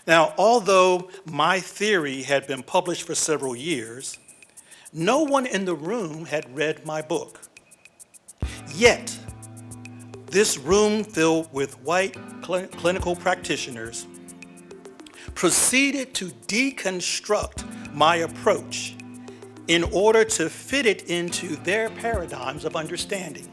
Now, although my theory had been published for several years, no one in the room had read my book. Yet, this room filled with white clinical practitioners proceeded to deconstruct my approach in order to fit it into their paradigms of understanding.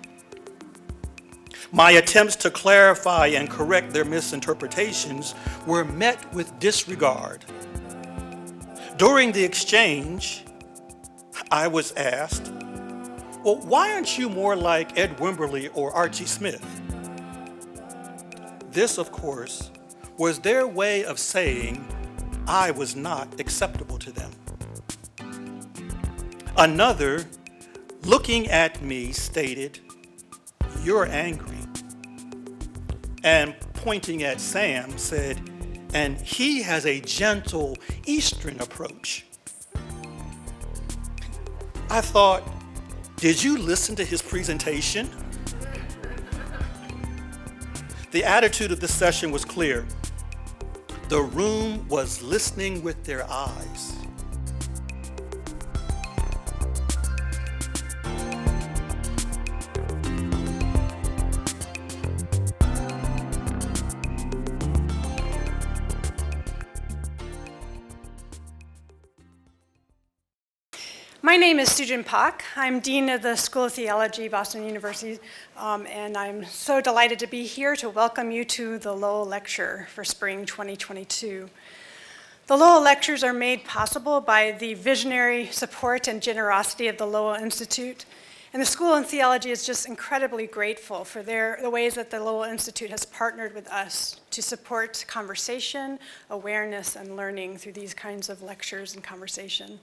My attempts to clarify and correct their misinterpretations were met with disregard. During the exchange, I was asked, well, why aren't you more like Ed Wimberly or Archie Smith? This, of course, was their way of saying I was not acceptable to them. Another, looking at me, stated, "You're angry." And pointing at Sam, said, "And he has a gentle Eastern approach." I thought, did you listen to his presentation? The attitude of the session was clear. The room was listening with their eyes. My name is Sujin Pak. I'm Dean of the School of Theology, Boston University, and I'm so delighted to be here to welcome you to the Lowell Lecture for Spring 2022. The Lowell Lectures are made possible by the visionary support and generosity of the Lowell Institute, and the School of Theology is just incredibly grateful for the ways that the Lowell Institute has partnered with us to support conversation, awareness, and learning through these kinds of lectures and conversation.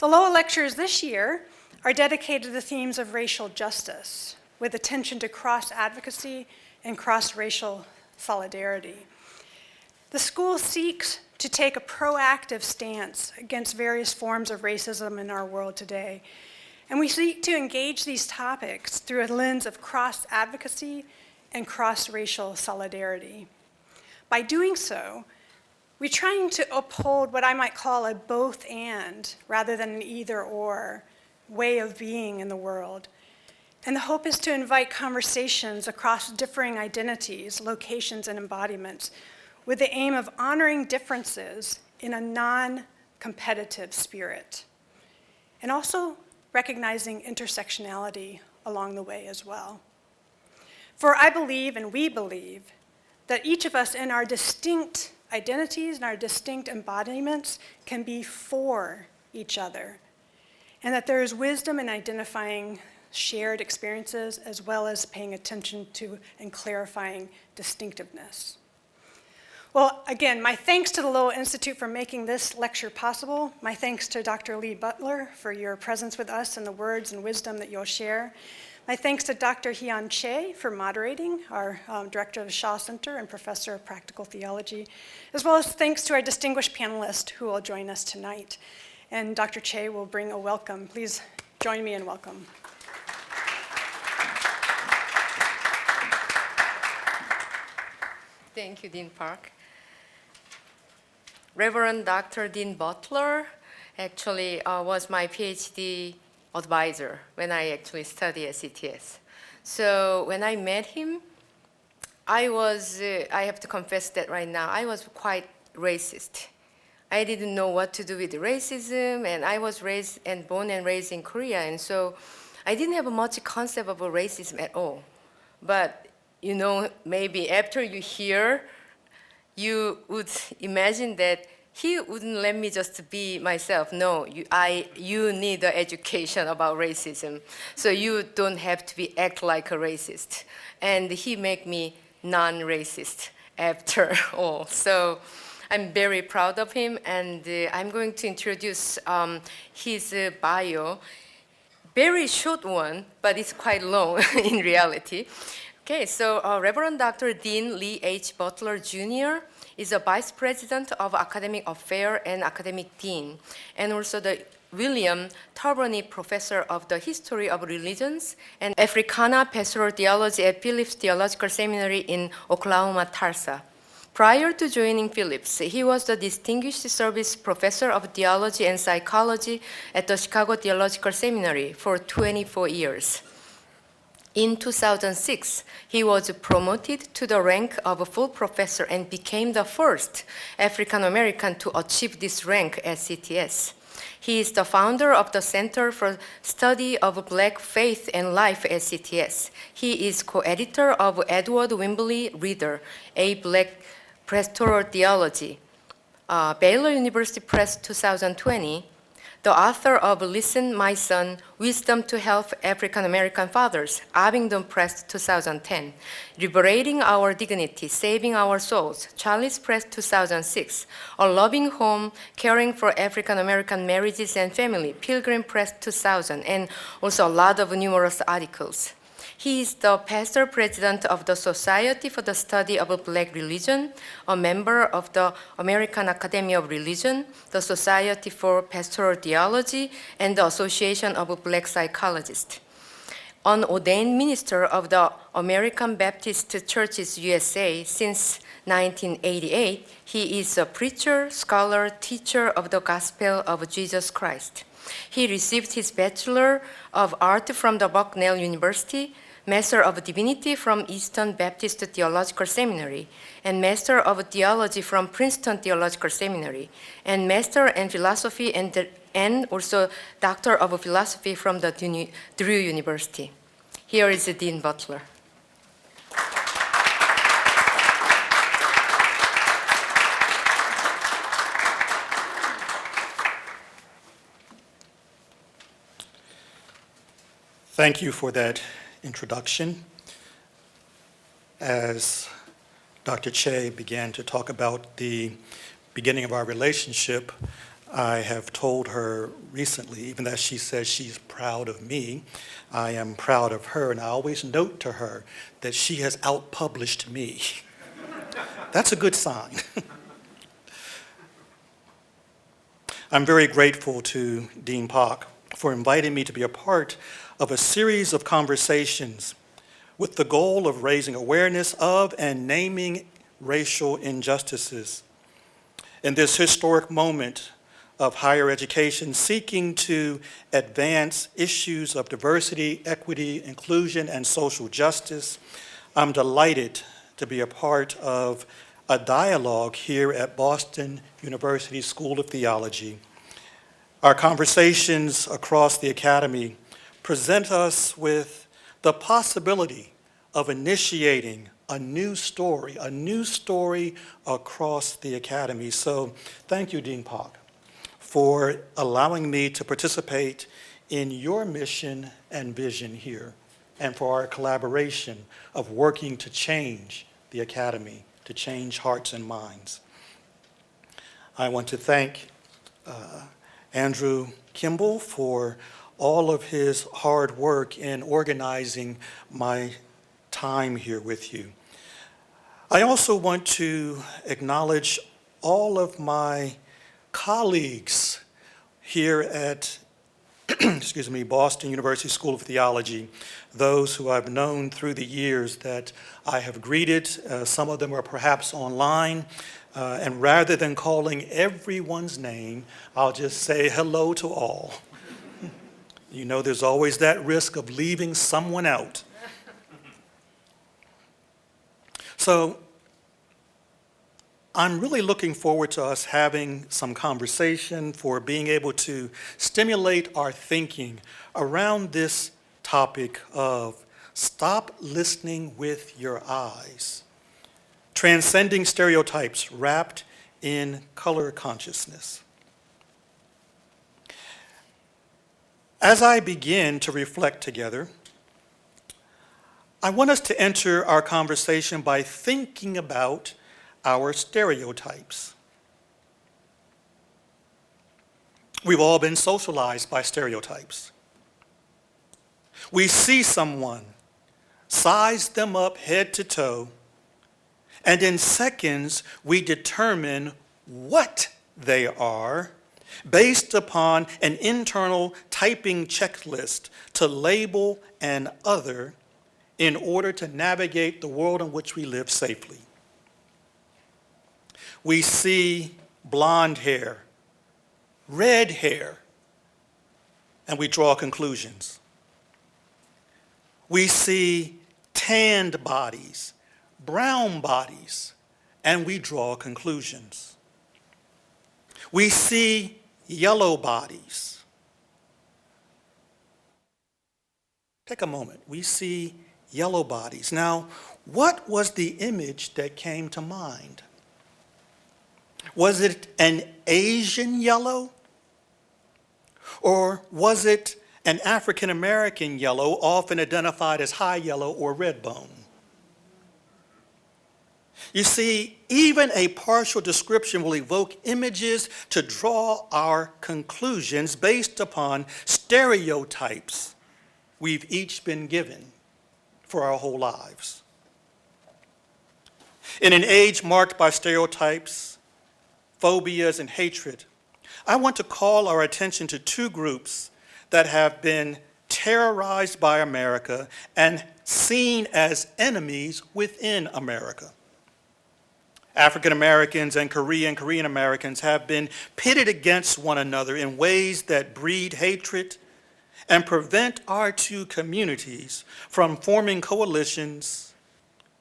The Lowell Lectures this year are dedicated to the themes of racial justice, with attention to cross-advocacy and cross-racial solidarity. The school seeks to take a proactive stance against various forms of racism in our world today, and we seek to engage these topics through a lens of cross-advocacy and cross-racial solidarity. By doing so, we're trying to uphold what I might call a both and rather than an either or way of being in the world. And the hope is to invite conversations across differing identities, locations, and embodiments with the aim of honoring differences in a non-competitive spirit, and also recognizing intersectionality along the way as well. For I believe, and we believe, that each of us in our distinct identities and our distinct embodiments can be for each other, and that there is wisdom in identifying shared experiences as well as paying attention to and clarifying distinctiveness. Well, again, my thanks to the Lowell Institute for making this lecture possible. My thanks to Dr. Lee Butler for your presence with us and the words and wisdom that you'll share. My thanks to Dr. Hyun Che for moderating, our director of the Shaw Center and professor of practical theology, as well as thanks to our distinguished panelists who will join us tonight. And Dr. Che will bring a welcome. Please join me in welcome. Thank you, Dean Park. Reverend Dr. Dean Butler actually was my Ph.D. advisor when I actually studied at CTS. So when I met him, I have to confess that right now, I was quite racist. I didn't know what to do with racism, and I was born and raised in Korea, and so I didn't have much concept of racism at all. But you know, maybe after you hear, you would imagine that he wouldn't let me just be myself. No, you need an education about racism, so you don't have to act like a racist. And he made me non-racist after all. So I'm very proud of him, and I'm going to introduce his bio. Very short one, but it's quite long in reality. Okay, so Reverend Dr. Dean Lee H. Butler Jr. is a Vice President of Academic Affairs and Academic Dean, and also the William Tabbernee Professor of the History of Religions and Africana Pastoral Theology at Phillips Theological Seminary in Oklahoma, Tulsa. Prior to joining Phillips, he was the Distinguished Service Professor of Theology and Psychology at the Chicago Theological Seminary for 24 years. In 2006, he was promoted to the rank of a full professor and became the first African American to achieve this rank at CTS. He is the founder of the Center for Study of Black Faith and Life at CTS. He is co-editor of Edward Wimberly Reader, A Black Pastoral Theology, Baylor University Press 2020, the author of Listen, My Son, Wisdom to Help African American Fathers, Abingdon Press 2010, Liberating Our Dignity, Saving Our Souls, Chalice Press 2006, A Loving Home, Caring for African American Marriages and Family, Pilgrim Press 2000, and also a lot of numerous articles. He is the pastor president of the Society for the Study of Black Religion, a member of the American Academy of Religion, the Society for Pastoral Theology, and the Association of Black Psychologists. An ordained minister of the American Baptist Churches USA since 1988, he is a preacher, scholar, teacher of the gospel of Jesus Christ. He received his Bachelor of Art from the Bucknell University, Master of Divinity from Eastern Baptist Theological Seminary, and Master of Theology from Princeton Theological Seminary, and Master in Philosophy and also Doctor of Philosophy from the Drew University. Here is Dean Butler. Thank you for that introduction. As Dr. Che began to talk about the beginning of our relationship, I have told her recently, even though she says she's proud of me, I am proud of her, and I always note to her that she has outpublished me. That's a good sign. I'm very grateful to Dean Pak for inviting me to be a part of a series of conversations with the goal of raising awareness of and naming racial injustices. In this historic moment of higher education seeking to advance issues of diversity, equity, inclusion, and social justice, I'm delighted to be a part of a dialogue here at Boston University School of Theology. Our conversations across the academy present us with the possibility of initiating a new story across the academy. So thank you, Dean Pak, for allowing me to participate in your mission and vision here, and for our collaboration of working to change the academy, to change hearts and minds. I want to thank Andrew Kimball for all of his hard work in organizing my time here with you. I also want to acknowledge all of my colleagues here at Boston University School of Theology, those who I've known through the years that I have greeted. Some of them are perhaps online, and rather than calling everyone's name, I'll just say hello to all. You know, there's always that risk of leaving someone out. So I'm really looking forward to us having some conversation, for being able to stimulate our thinking around this topic of stop listening with your eyes. Transcending Stereotypes Wrapped in Color Consciousness. As I begin to reflect together, I want us to enter our conversation by thinking about our stereotypes. We've all been socialized by stereotypes. We see someone, size them up head to toe, and in seconds we determine what they are based upon an internal typing checklist to label an other in order to navigate the world in which we live safely. We see blonde hair, red hair, and we draw conclusions. We see tanned bodies, brown bodies, and we draw conclusions. We see yellow bodies. Take a moment. We see yellow bodies. Now, what was the image that came to mind? Was it an Asian yellow? Or was it an African American yellow, often identified as high yellow or red bone? You see, even a partial description will evoke images to draw our conclusions based upon stereotypes we've each been given for our whole lives. In an age marked by stereotypes, phobias, and hatred, I want to call our attention to two groups that have been terrorized by America and seen as enemies within America. African Americans and Korean Americans have been pitted against one another in ways that breed hatred and prevent our two communities from forming coalitions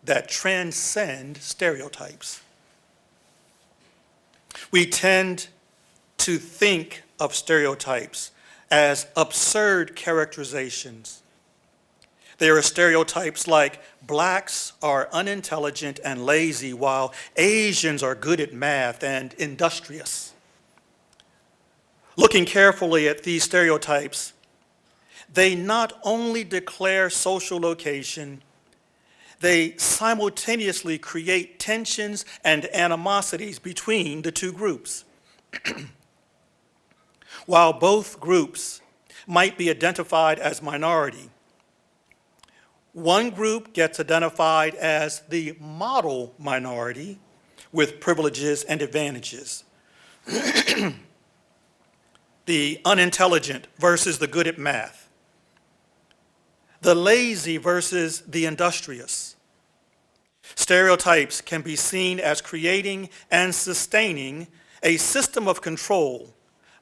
that transcend stereotypes. We tend to think of stereotypes as absurd characterizations. There are stereotypes like blacks are unintelligent and lazy, while Asians are good at math and industrious. Looking carefully at these stereotypes, they not only declare social location, they simultaneously create tensions and animosities between the two groups. While both groups might be identified as minority, one group gets identified as the model minority with privileges and advantages. The unintelligent versus the good at math. The lazy versus the industrious. Stereotypes can be seen as creating and sustaining a system of control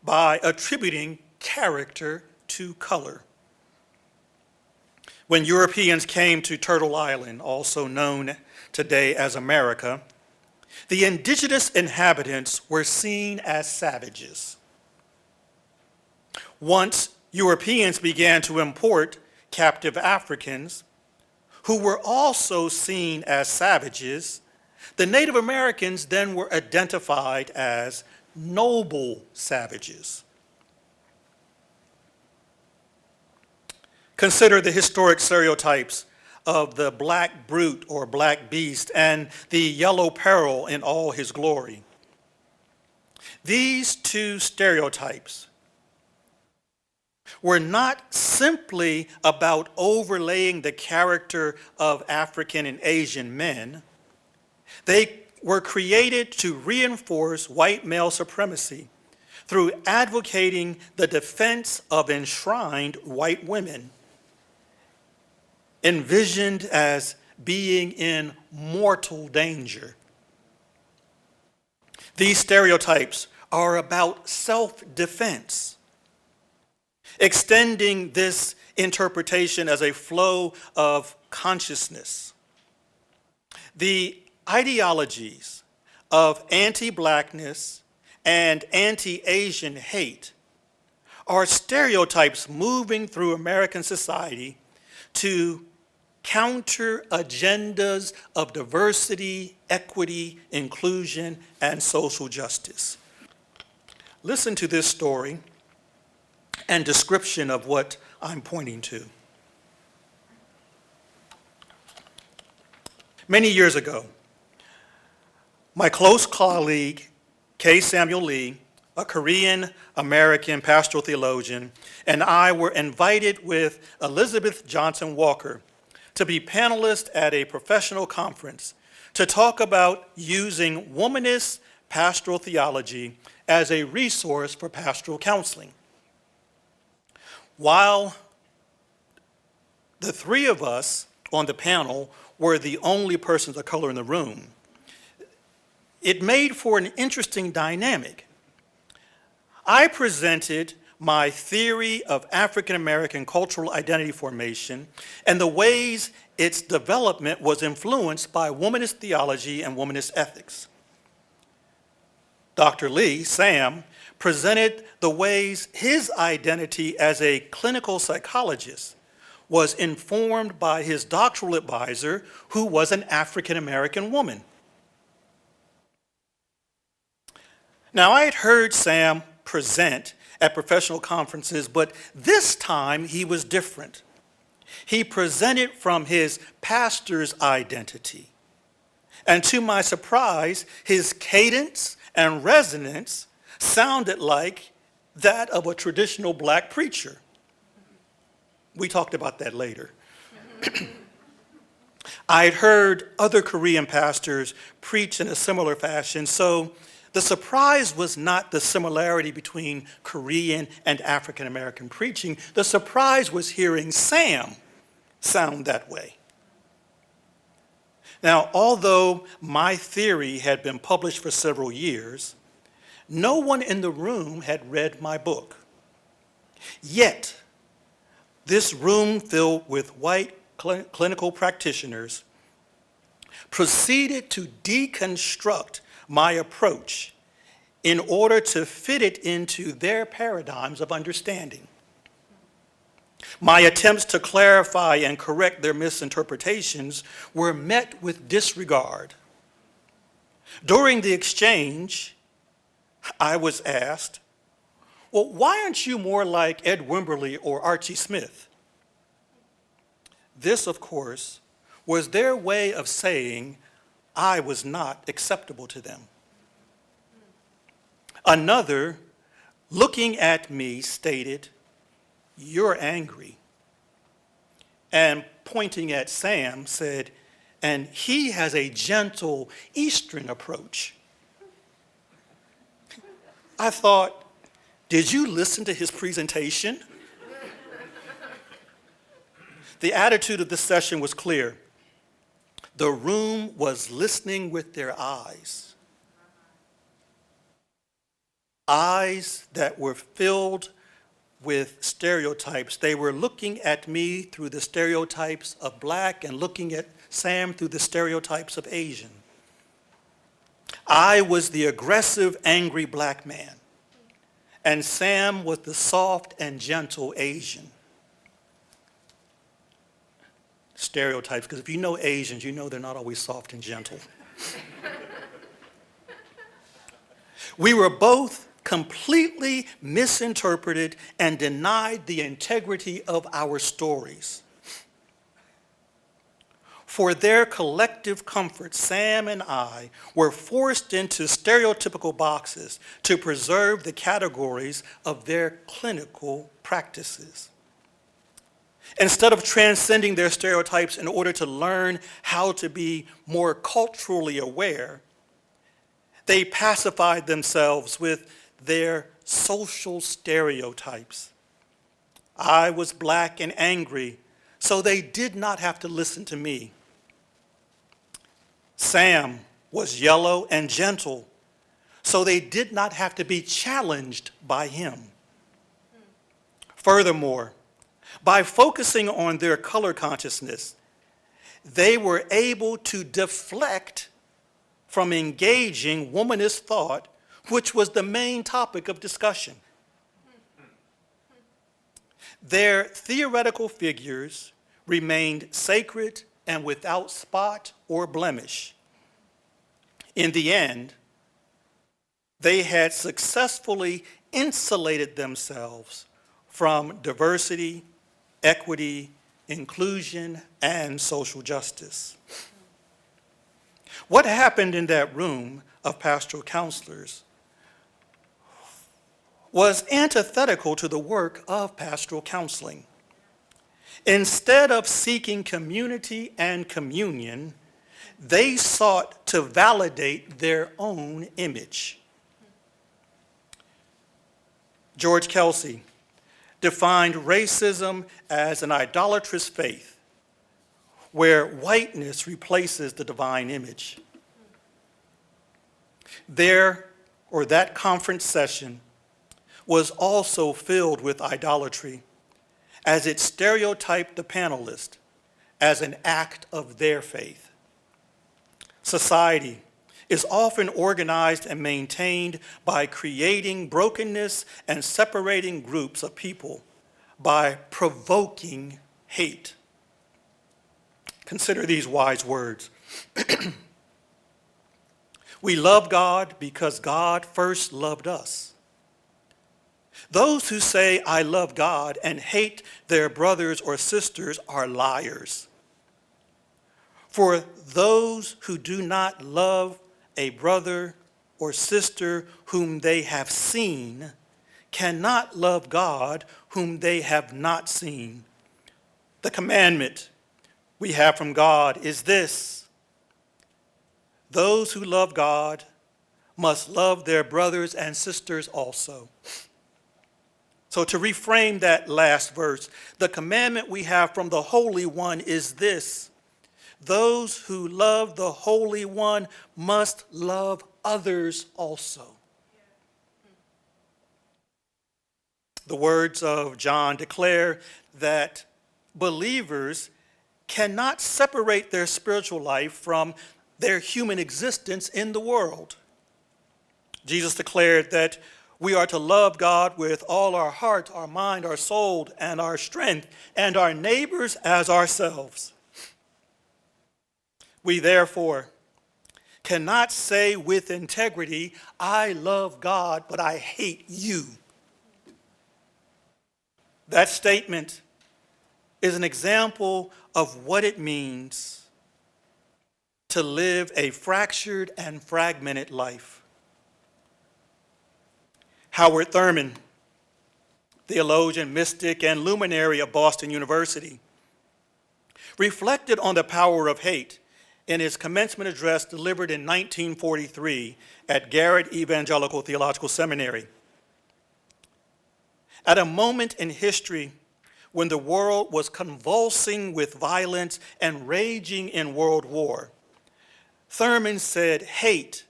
by attributing character to color. When Europeans came to Turtle Island, also known today as America, the indigenous inhabitants were seen as savages. Once Europeans began to import captive Africans, who were also seen as savages, the Native Americans then were identified as noble savages. Consider the historic stereotypes of the black brute or black beast and the yellow peril in all his glory. These two stereotypes were not simply about overlaying the character of African and Asian men. They were created to reinforce white male supremacy through advocating the defense of enshrined white women, envisioned as being in mortal danger. These stereotypes are about self-defense, extending this interpretation as a flow of consciousness. The ideologies of anti-blackness and anti-Asian hate are stereotypes moving through American society to counter agendas of diversity, equity, inclusion, and social justice. Listen to this story and description of what I'm pointing to. Many years ago, my close colleague, K. Samuel Lee, a Korean American pastoral theologian, and I were invited with Elizabeth Johnson Walker to be panelists at a professional conference to talk about using womanist pastoral theology as a resource for pastoral counseling. While the three of us on the panel were the only persons of color in the room, it made for an interesting dynamic. I presented my theory of African American cultural identity formation and the ways its development was influenced by womanist theology and womanist ethics. Dr. Lee, Sam, presented the ways his identity as a clinical psychologist was informed by his doctoral advisor, who was an African American woman. Now, I had heard Sam present at professional conferences, but this time he was different. He presented from his pastor's identity. And to my surprise, his cadence and resonance sounded like that of a traditional black preacher. We talked about that later. I had heard other Korean pastors preach in a similar fashion, so the surprise was not the similarity between Korean and African American preaching. The surprise was hearing Sam sound that way. Now, although my theory had been published for several years, no one in the room had read my book. Yet, this room filled with white clinical practitioners proceeded to deconstruct my approach in order to fit it into their paradigms of understanding. My attempts to clarify and correct their misinterpretations were met with disregard. During the exchange, I was asked, well, why aren't you more like Ed Wimberly or Archie Smith? This, of course, was their way of saying I was not acceptable to them. Another, looking at me, stated, "You're angry." And pointing at Sam, said, "And he has a gentle Eastern approach." I thought, did you listen to his presentation? The attitude of this session was clear. The room was listening with their eyes. Eyes that were filled with stereotypes. They were looking at me through the stereotypes of black and looking at Sam through the stereotypes of Asian. I was the aggressive, angry black man, and Sam was the soft and gentle Asian. Stereotypes, because if you know Asians, you know they're not always soft and gentle. We were both completely misinterpreted and denied the integrity of our stories. For their collective comfort, Sam and I were forced into stereotypical boxes to preserve the categories of their clinical practices. Instead of transcending their stereotypes in order to learn how to be more culturally aware, they pacified themselves with their social stereotypes. I was black and angry, so they did not have to listen to me. Sam was yellow and gentle, so they did not have to be challenged by him. Furthermore, by focusing on their color consciousness, they were able to deflect from engaging womanist thought, which was the main topic of discussion. Their theoretical figures remained sacred and without spot or blemish. In the end, they had successfully insulated themselves from diversity, equity, inclusion, and social justice. What happened in that room of pastoral counselors was antithetical to the work of pastoral counseling. Instead of seeking community and communion, they sought to validate their own image. George Kelsey defined racism as an idolatrous faith where whiteness replaces the divine image. That conference session was also filled with idolatry, as it stereotyped the panelists as an act of their faith. Society is often organized and maintained by creating brokenness and separating groups of people by provoking hate. Consider these wise words. We love God because God first loved us. Those who say, I love God, and hate their brothers or sisters are liars. For those who do not love a brother or sister whom they have seen cannot love God whom they have not seen. The commandment we have from God is this: those who love God must love their brothers and sisters also. So to reframe that last verse, the commandment we have from the Holy One is this: those who love the Holy One must love others also. The words of John declare that believers cannot separate their spiritual life from their human existence in the world. Jesus declared that we are to love God with all our heart, our mind, our soul, and our strength, and our neighbors as ourselves. We therefore cannot say with integrity, I love God, but I hate you. That statement is an example of what it means to live a fractured and fragmented life. Howard Thurman, theologian, mystic, and luminary of Boston University, reflected on the power of hate in his commencement address delivered in 1943 at Garrett Evangelical Theological Seminary. At a moment in history when the world was convulsing with violence and raging in world war, Thurman said hate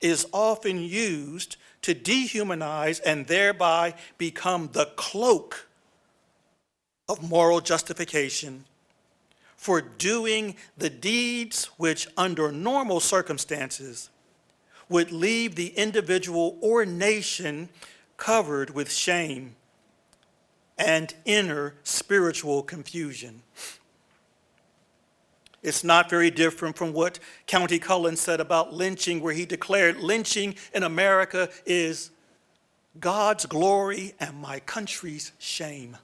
is often used to dehumanize and thereby become the cloak of moral justification for doing the deeds which under normal circumstances would leave the individual or nation covered with shame and inner spiritual confusion. It's not very different from what County Cullen said about lynching, where he declared lynching in America is God's glory and my country's shame.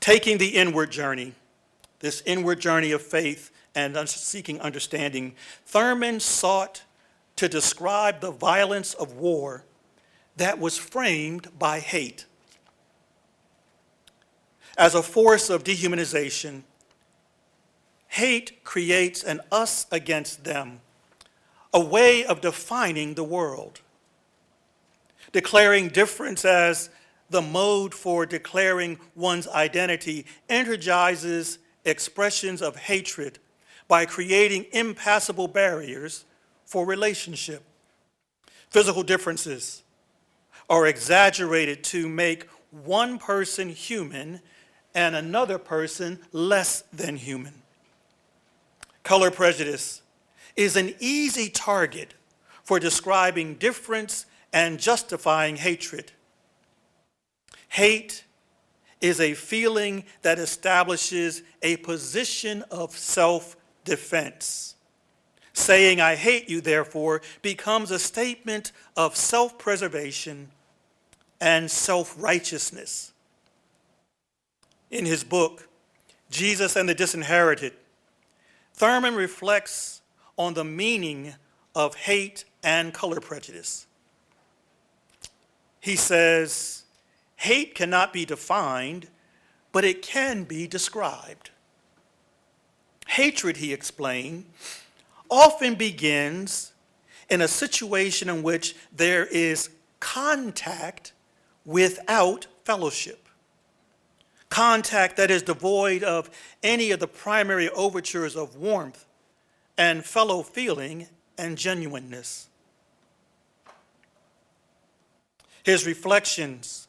Taking the inward journey, this inward journey of faith and seeking understanding, Thurman sought to describe the violence of war that was framed by hate. As a force of dehumanization, hate creates an us against them, a way of defining the world. Declaring difference as the mode for declaring one's identity energizes expressions of hatred by creating impassable barriers for relationship. Physical differences are exaggerated to make one person human and another person less than human. Color prejudice is an easy target for describing difference and justifying hatred. Hate is a feeling that establishes a position of self-defense. Saying I hate you, therefore, becomes a statement of self-preservation and self-righteousness. In his book, Jesus and the Disinherited, Thurman reflects on the meaning of hate and color prejudice. He says, hate cannot be defined, but it can be described. Hatred, he explained, often begins in a situation in which there is contact without fellowship. Contact that is devoid of any of the primary overtures of warmth and fellow feeling and genuineness. His reflections,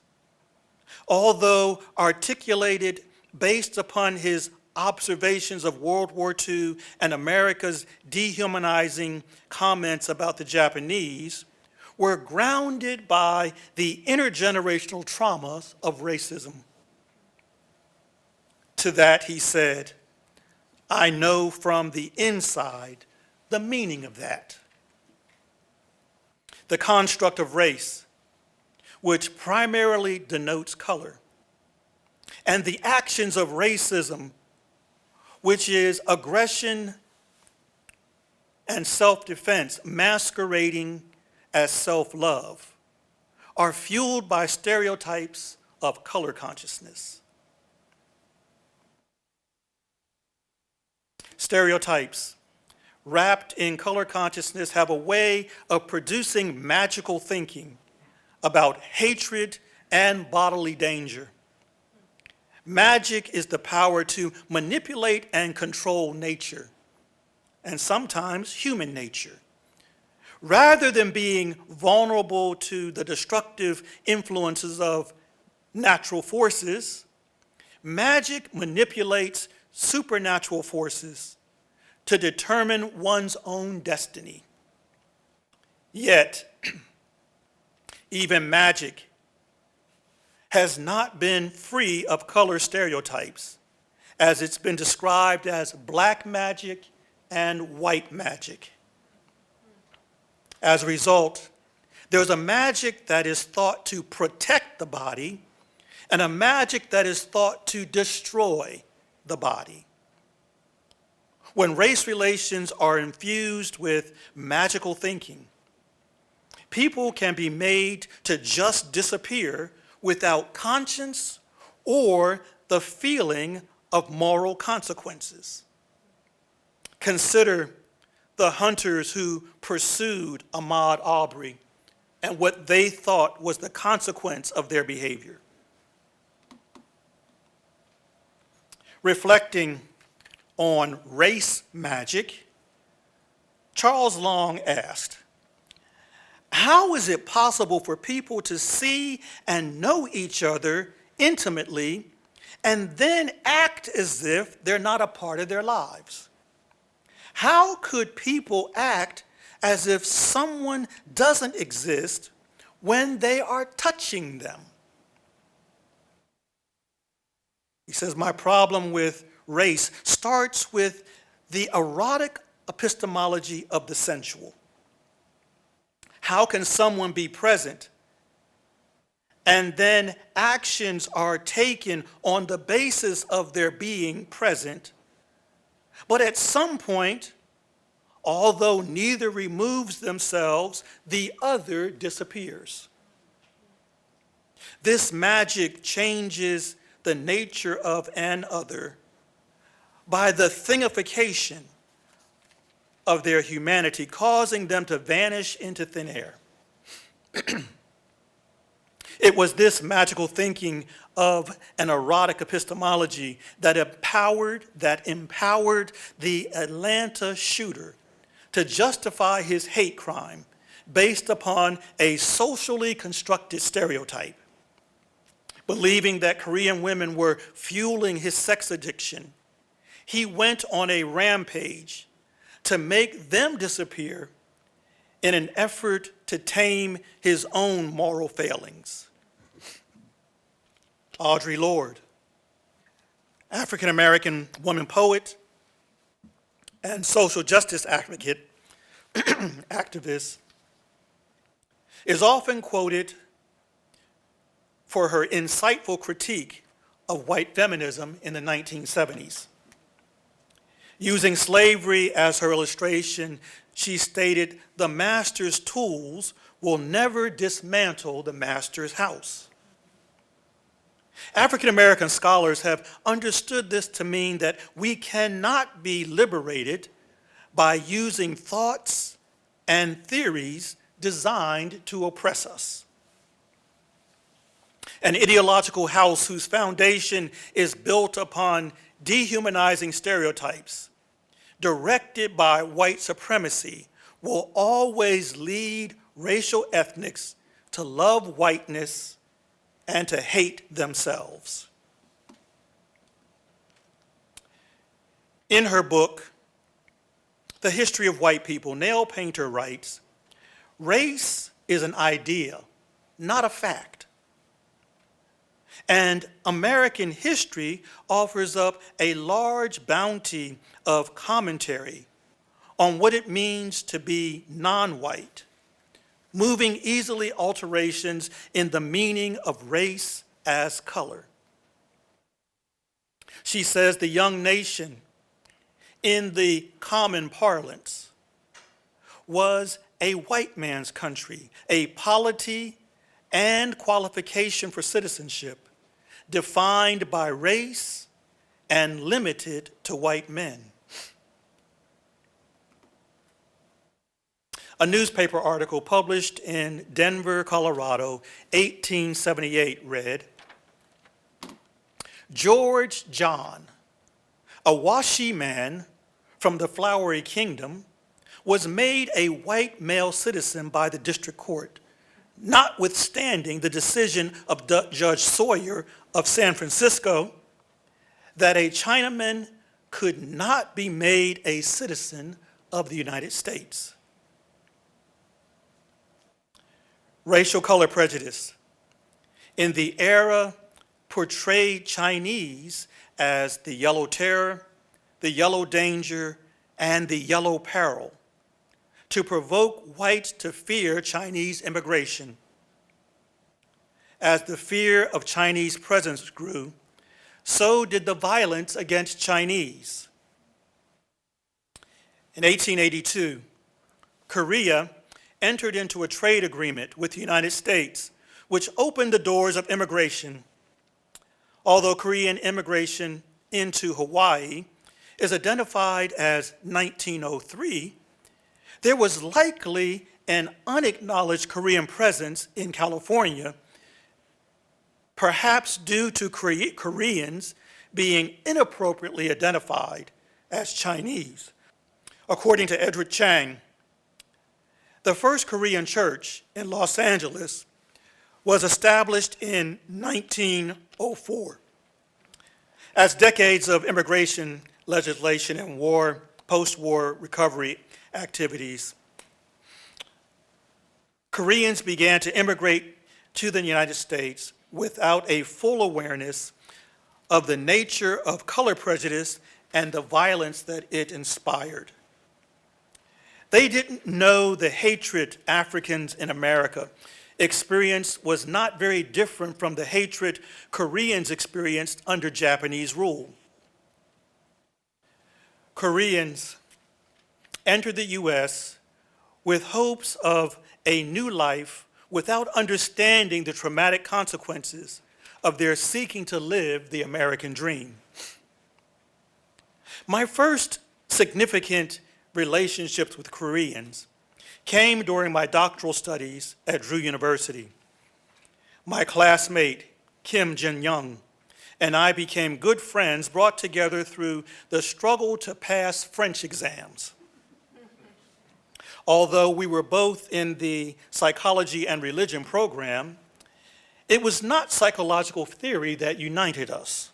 although articulated based upon his observations of World War II and America's dehumanizing comments about the Japanese, were grounded by the intergenerational traumas of racism. To that he said, "I know from the inside the meaning of that." The construct of race, which primarily denotes color, and the actions of racism, which is aggression and self-defense masquerading as self-love, are fueled by stereotypes of color consciousness. Stereotypes wrapped in color consciousness have a way of producing magical thinking about hatred and bodily danger. Magic is the power to manipulate and control nature, and sometimes human nature. Rather than being vulnerable to the destructive influences of natural forces, magic manipulates supernatural forces to determine one's own destiny. Yet, even magic has not been free of color stereotypes, as it's been described as black magic and white magic. As a result, there's a magic that is thought to protect the body and a magic that is thought to destroy the body. When race relations are infused with magical thinking, people can be made to just disappear without conscience or the feeling of moral consequences. Consider the hunters who pursued Ahmaud Arbery and what they thought was the consequence of their behavior. Reflecting on race magic, Charles Long asked, "How is it possible for people to see and know each other intimately and then act as if they're not a part of their lives? How could people act as if someone doesn't exist when they are touching them?" He says, "My problem with race starts with the erotic epistemology of the sensual. How can someone be present and then actions are taken on the basis of their being present, but at some point, although neither removes themselves, the other disappears? This magic changes the nature of an other by the thingification of their humanity, causing them to vanish into thin air." It was this magical thinking of an erotic epistemology that empowered the Atlanta shooter to justify his hate crime based upon a socially constructed stereotype. Believing that Korean women were fueling his sex addiction, he went on a rampage to make them disappear in an effort to tame his own moral failings. Audre Lorde, African-American woman poet and social justice advocate, activist, is often quoted for her insightful critique of white feminism in the 1970s. Using slavery as her illustration, she stated, "The master's tools will never dismantle the master's house." African-American scholars have understood this to mean that we cannot be liberated by using thoughts and theories designed to oppress us. An ideological house whose foundation is built upon dehumanizing stereotypes directed by white supremacy will always lead racial ethnics to love whiteness and to hate themselves. In her book, The History of White People, Nail Painter writes, "Race is an idea, not a fact. And American history offers up a large bounty of commentary on what it means to be non-white, moving easily alterations in the meaning of race as color." She says the young nation, in the common parlance, was a white man's country, a polity and qualification for citizenship defined by race and limited to white men. A newspaper article published in Denver, Colorado, 1878 read, "George John, a Washi man from the Flowery Kingdom, was made a white male citizen by the district court, notwithstanding the decision of Judge Sawyer of San Francisco that a Chinaman could not be made a citizen of the United States." Racial color prejudice in the era portrayed Chinese as the yellow terror, the yellow danger, and the yellow peril to provoke whites to fear Chinese immigration. As the fear of Chinese presence grew, so did the violence against Chinese. In 1882, Korea entered into a trade agreement with the United States, which opened the doors of immigration. Although Korean immigration into Hawaii is identified as 1903, there was likely an unacknowledged Korean presence in California, perhaps due to Koreans being inappropriately identified as Chinese. According to Edward Chang, the first Korean church in Los Angeles was established in 1904. As decades of immigration legislation and post-war recovery activities, Koreans began to immigrate to the United States without a full awareness of the nature of color prejudice and the violence that it inspired. They didn't know the hatred Africans in America experienced was not very different from the hatred Koreans experienced under Japanese rule. Koreans entered the U.S. with hopes of a new life without understanding the traumatic consequences of their seeking to live the American dream. My first significant relationships with Koreans came during my doctoral studies at Drew University. My classmate, Kim Jin-young, and I became good friends brought together through the struggle to pass French exams. Although we were both in the psychology and religion program, it was not psychological theory that united us.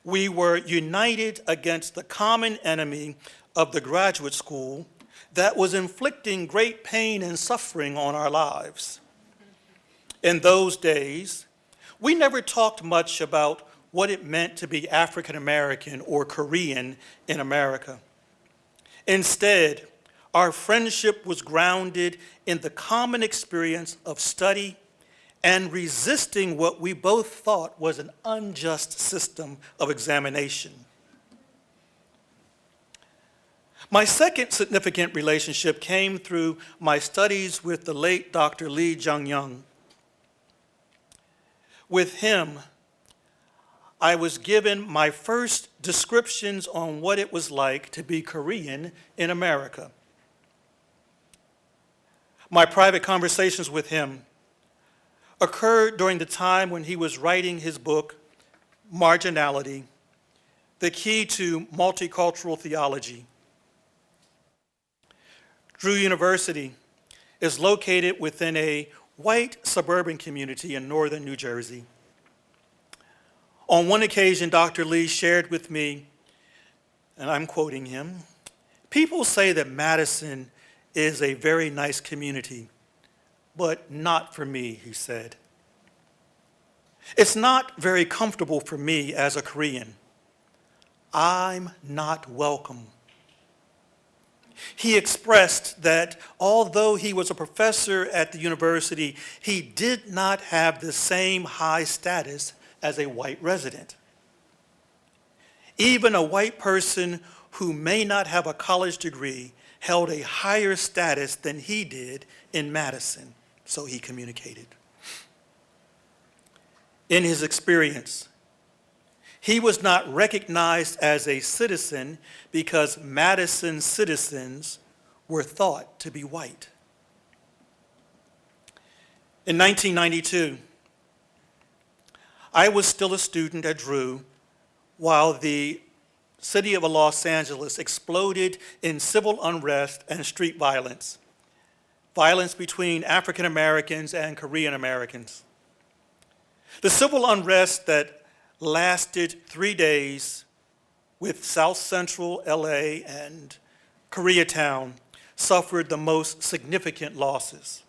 We were united against the common enemy of the graduate school that was inflicting great pain and suffering on our lives. In those days, we never talked much about what it meant to be African American or Korean in America. Instead, our friendship was grounded in the common experience of study and resisting what we both thought was an unjust system of examination. My second significant relationship came through my studies with the late Dr. Lee Jung-young. With him, I was given my first descriptions on what it was like to be Korean in America. My private conversations with him occurred during the time when he was writing his book, Marginality, The Key to Multicultural Theology. Drew University is located within a white suburban community in northern New Jersey. On one occasion, Dr. Lee shared with me, and I'm quoting him, "People say that Madison is a very nice community, but not for me," he said. "It's not very comfortable for me as a Korean. I'm not welcome." He expressed that although he was a professor at the university, he did not have the same high status as a white resident. Even a white person who may not have a college degree held a higher status than he did in Madison, so he communicated. In his experience, he was not recognized as a citizen because Madison's citizens were thought to be white. In 1992, I was still a student at Drew while the city of Los Angeles exploded in civil unrest and street violence, violence between African Americans and Korean Americans. The civil unrest that lasted 3 days with South Central LA and Koreatown suffered the most significant losses.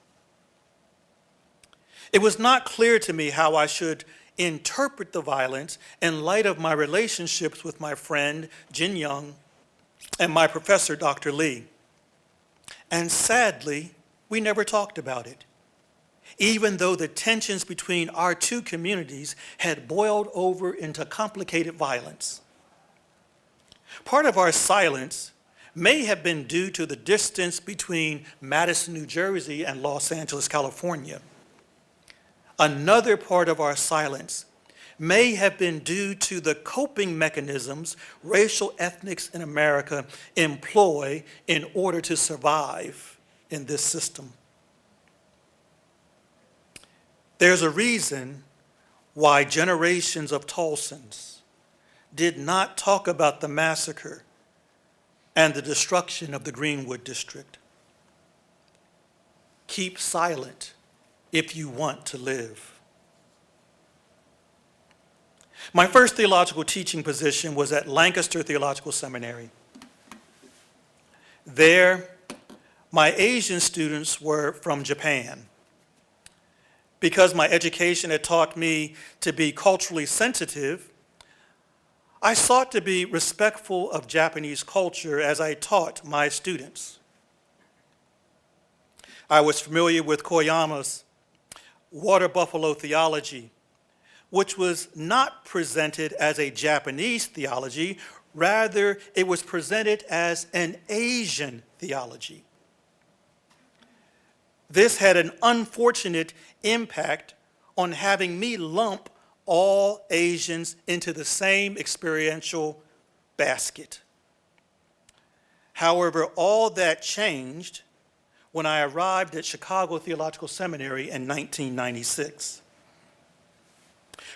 It was not clear to me how I should interpret the violence in light of my relationships with my friend Jin Young and my professor Dr. Lee. And sadly, we never talked about it, even though the tensions between our two communities had boiled over into complicated violence. Part of our silence may have been due to the distance between Madison, New Jersey and Los Angeles, California. Another part of our silence may have been due to the coping mechanisms racial ethnics in America employ in order to survive in this system. There's a reason why generations of Tulsans did not talk about the massacre and the destruction of the Greenwood District. Keep silent if you want to live. My first theological teaching position was at Lancaster Theological Seminary. There, my Asian students were from Japan. Because my education had taught me to be culturally sensitive, I sought to be respectful of Japanese culture as I taught my students. I was familiar with Koyama's water buffalo theology, which was not presented as a Japanese theology, rather it was presented as an Asian theology. This had an unfortunate impact on having me lump all Asians into the same experiential basket. However, all that changed when I arrived at Chicago Theological Seminary in 1996.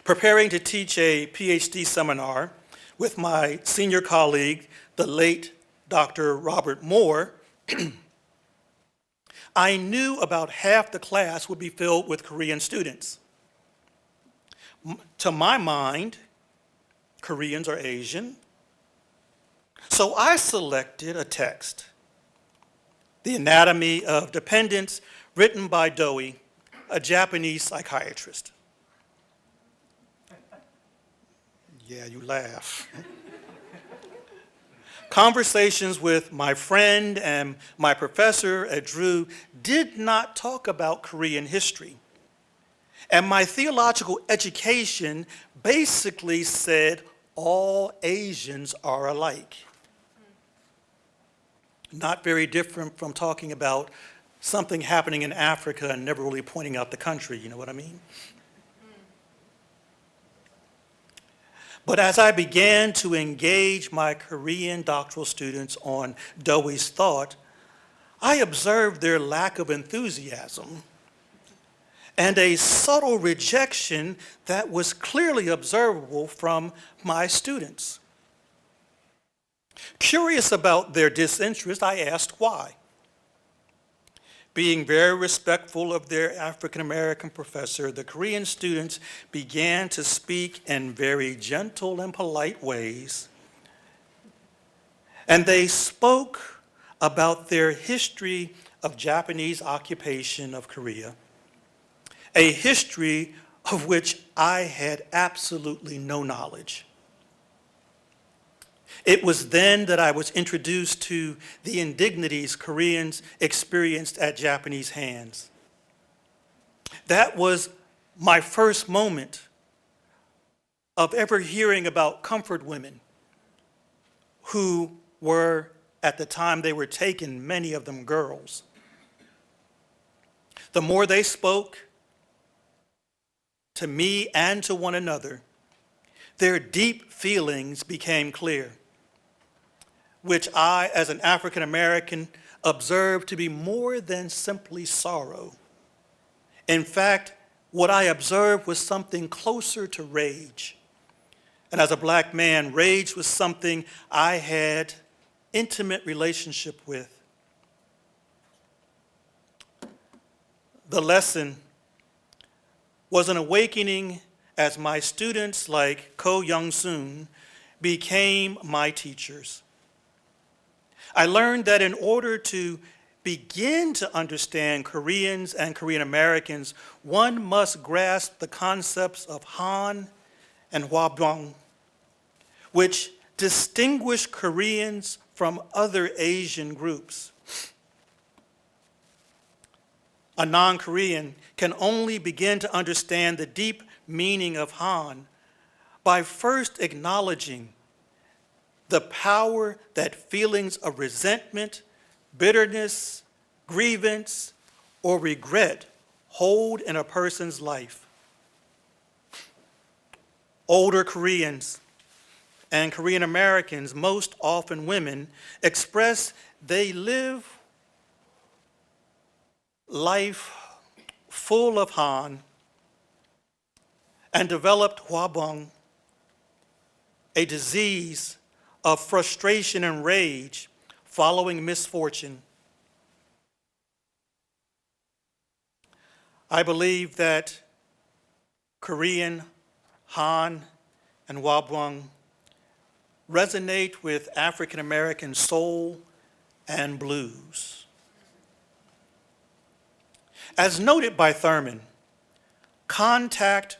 Preparing to teach a Ph.D. seminar with my senior colleague, the late Dr. Robert Moore, I knew about half the class would be filled with Korean students. To my mind, Koreans are Asian. So I selected a text, The Anatomy of Dependence, written by Doi, a Japanese psychiatrist. Yeah, you laugh. Conversations with my friend and my professor at Drew did not talk about Korean history. And my theological education basically said all Asians are alike. Not very different from talking about something happening in Africa and never really pointing out the country, you know what I mean? But as I began to engage my Korean doctoral students on Doi's thought, I observed their lack of enthusiasm and a subtle rejection that was clearly observable from my students. Curious about their disinterest, I asked why. Being very respectful of their African-American professor, the Korean students began to speak in very gentle and polite ways. And they spoke about their history of Japanese occupation of Korea, a history of which I had absolutely no knowledge. It was then that I was introduced to the indignities Koreans experienced at Japanese hands. That was my first moment of ever hearing about comfort women who were, at the time they were taken, many of them girls. The more they spoke to me and to one another, their deep feelings became clear, which I, as an African American, observed to be more than simply sorrow. In fact, what I observed was something closer to rage. And as a black man, rage was something I had intimate relationship with. The lesson was an awakening as my students like Ko Young-soon became my teachers. I learned that in order to begin to understand Koreans and Korean Americans, one must grasp the concepts of Han and Hwabong, which distinguish Koreans from other Asian groups. A non-Korean can only begin to understand the deep meaning of Han by first acknowledging the power that feelings of resentment, bitterness, grievance, or regret hold in a person's life. Older Koreans and Korean Americans, most often women, express they live life full of Han and developed Hwabong, a disease of frustration and rage following misfortune. I believe that Korean, Han, and Hwabong resonate with African American soul and blues. As noted by Thurman, contact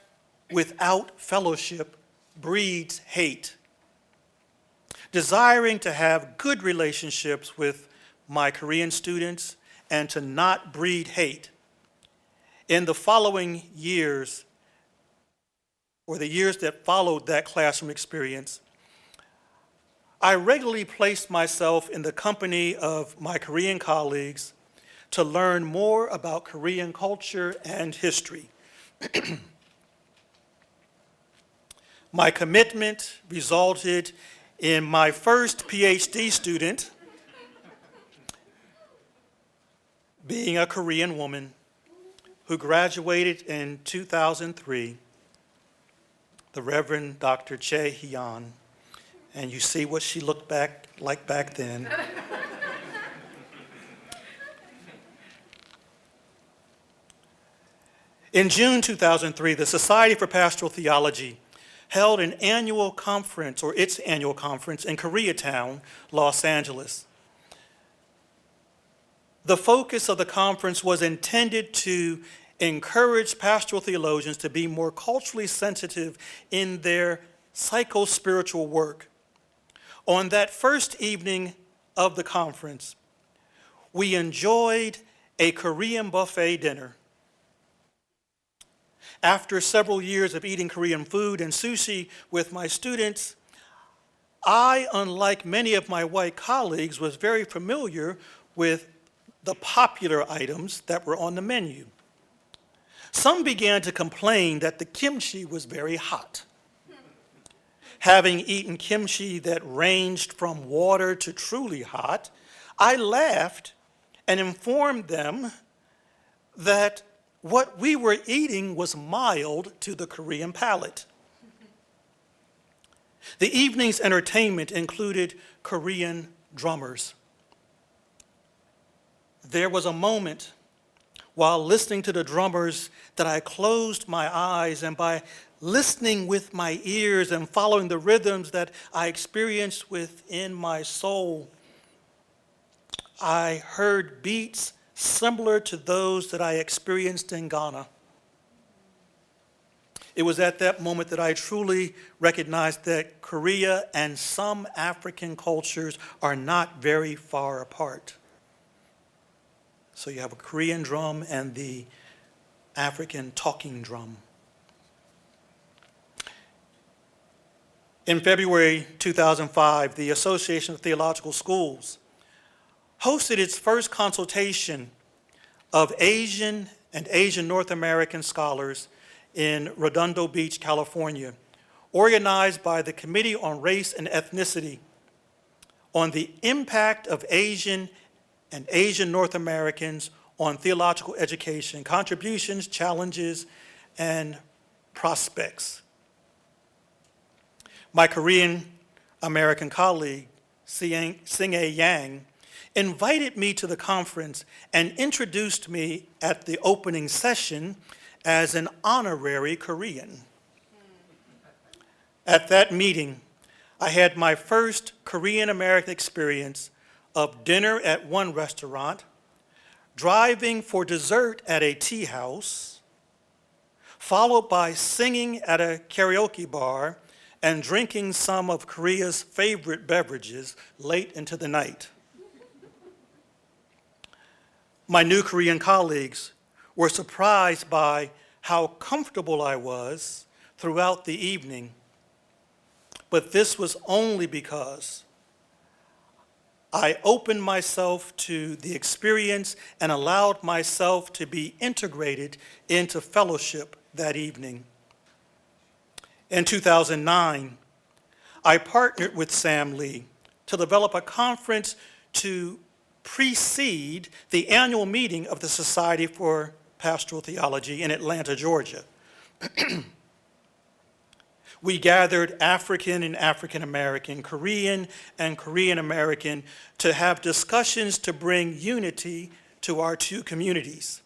without fellowship breeds hate. Desiring to have good relationships with my Korean students and to not breed hate, in the following years, or the years that followed that classroom experience, I regularly placed myself in the company of my Korean colleagues to learn more about Korean culture and history. My commitment resulted in my first Ph.D. student being a Korean woman who graduated in 2003, the Reverend Dr. Chae Hyun, and you see what she looked like back then. In June 2003, the Society for Pastoral Theology held an annual conference, or its annual conference, in Koreatown, Los Angeles. The focus of the conference was intended to encourage pastoral theologians to be more culturally sensitive in their psycho-spiritual work. On that first evening of the conference, we enjoyed a Korean buffet dinner. After several years of eating Korean food and sushi with my students, I, unlike many of my white colleagues, was very familiar with the popular items that were on the menu. Some began to complain that the kimchi was very hot. Having eaten kimchi that ranged from water to truly hot, I laughed and informed them that what we were eating was mild to the Korean palate. The evening's entertainment included Korean drummers. There was a moment while listening to the drummers that I closed my eyes, and by listening with my ears and following the rhythms that I experienced within my soul, I heard beats similar to those that I experienced in Ghana. It was at that moment that I truly recognized that Korea and some African cultures are not very far apart. So you have a Korean drum and the African talking drum. In February 2005, the Association of Theological Schools hosted its first consultation of Asian and Asian North American scholars in Redondo Beach, California, organized by the Committee on Race and Ethnicity on the impact of Asian and Asian North Americans on theological education, contributions, challenges, and prospects. My Korean American colleague, Sing-A Yang, invited me to the conference and introduced me at the opening session as an honorary Korean. At that meeting, I had my first Korean American experience of dinner at one restaurant, driving for dessert at a tea house, followed by singing at a karaoke bar and drinking some of Korea's favorite beverages late into the night. My new Korean colleagues were surprised by how comfortable I was throughout the evening, but this was only because I opened myself to the experience and allowed myself to be integrated into fellowship that evening. In 2009, I partnered with Sam Lee to develop a conference to precede the annual meeting of the Society for Pastoral Theology in Atlanta, Georgia. We gathered African and African American, Korean and Korean American to have discussions to bring unity to our two communities.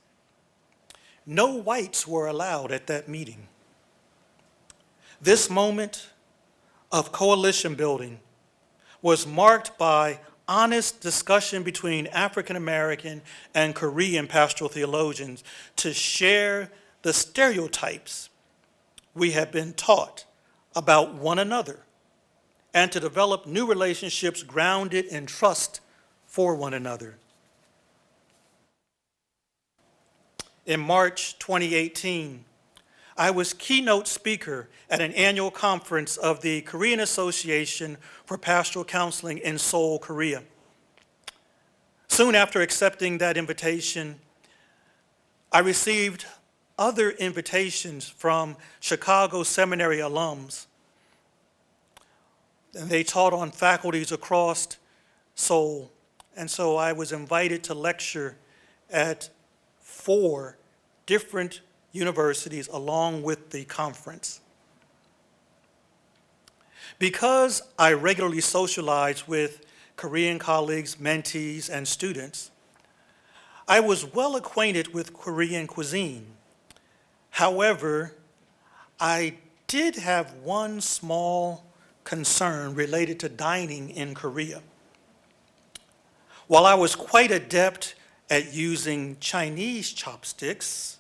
No whites were allowed at that meeting. This moment of coalition building was marked by honest discussion between African American and Korean pastoral theologians to share the stereotypes we have been taught about one another and to develop new relationships grounded in trust for one another. In March 2018, I was keynote speaker at an annual conference of the Korean Association for Pastoral Counseling in Seoul, Korea. Soon after accepting that invitation, I received other invitations from Chicago Seminary alums. And they taught on faculties across Seoul. And so I was invited to lecture at 4 different universities along with the conference. Because I regularly socialize with Korean colleagues, mentees, and students, I was well acquainted with Korean cuisine. However, I did have one small concern related to dining in Korea. While I was quite adept at using Chinese chopsticks,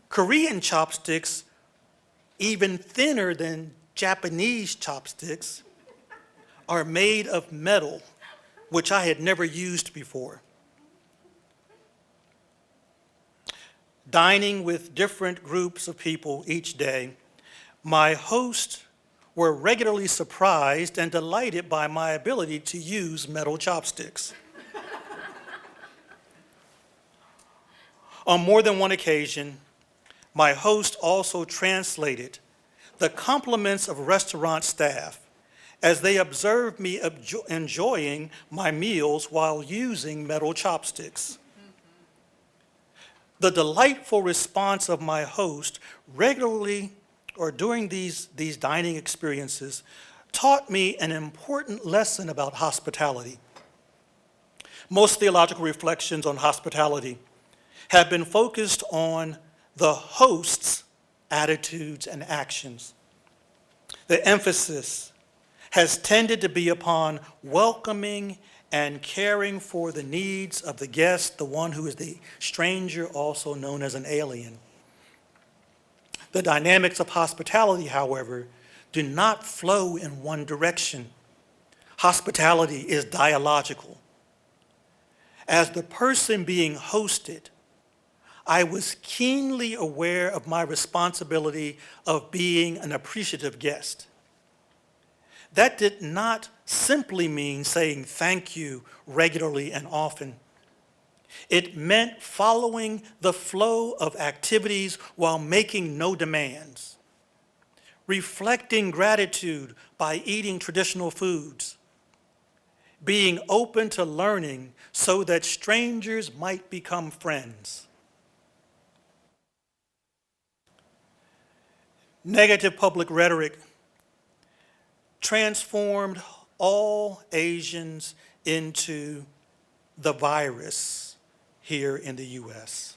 Korean chopsticks, even thinner than Japanese chopsticks, are made of metal, which I had never used before. Dining with different groups of people each day, my hosts were regularly surprised and delighted by my ability to use metal chopsticks. On more than one occasion, my host also translated the compliments of restaurant staff as they observed me enjoying my meals while using metal chopsticks. The delightful response of my host regularly or during these dining experiences taught me an important lesson about hospitality. Most theological reflections on hospitality have been focused on the host's attitudes and actions. The emphasis has tended to be upon welcoming and caring for the needs of the guest, the one who is the stranger, also known as an alien. The dynamics of hospitality, however, do not flow in one direction. Hospitality is dialogical. As the person being hosted, I was keenly aware of my responsibility of being an appreciative guest. That did not simply mean saying thank you regularly and often. It meant following the flow of activities while making no demands, reflecting gratitude by eating traditional foods, being open to learning so that strangers might become friends. Negative public rhetoric transformed all Asians into the virus here in the U.S.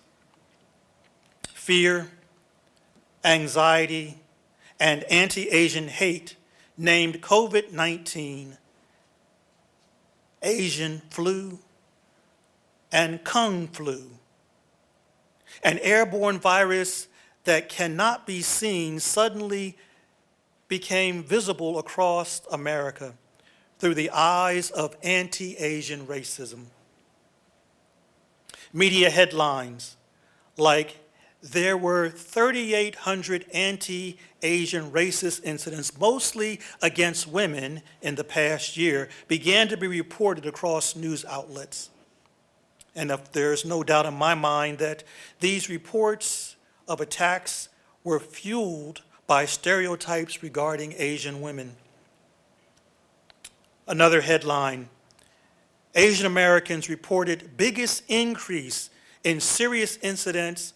Fear, anxiety, and anti-Asian hate named COVID-19 Asian flu and Kung flu, an airborne virus that cannot be seen suddenly became visible across America through the eyes of anti-Asian racism. Media headlines like, "There were 3,800 anti-Asian racist incidents, mostly against women, in the past year," began to be reported across news outlets. And there's no doubt in my mind that these reports of attacks were fueled by stereotypes regarding Asian women. Another headline, Asian Americans reported biggest increase in serious incidents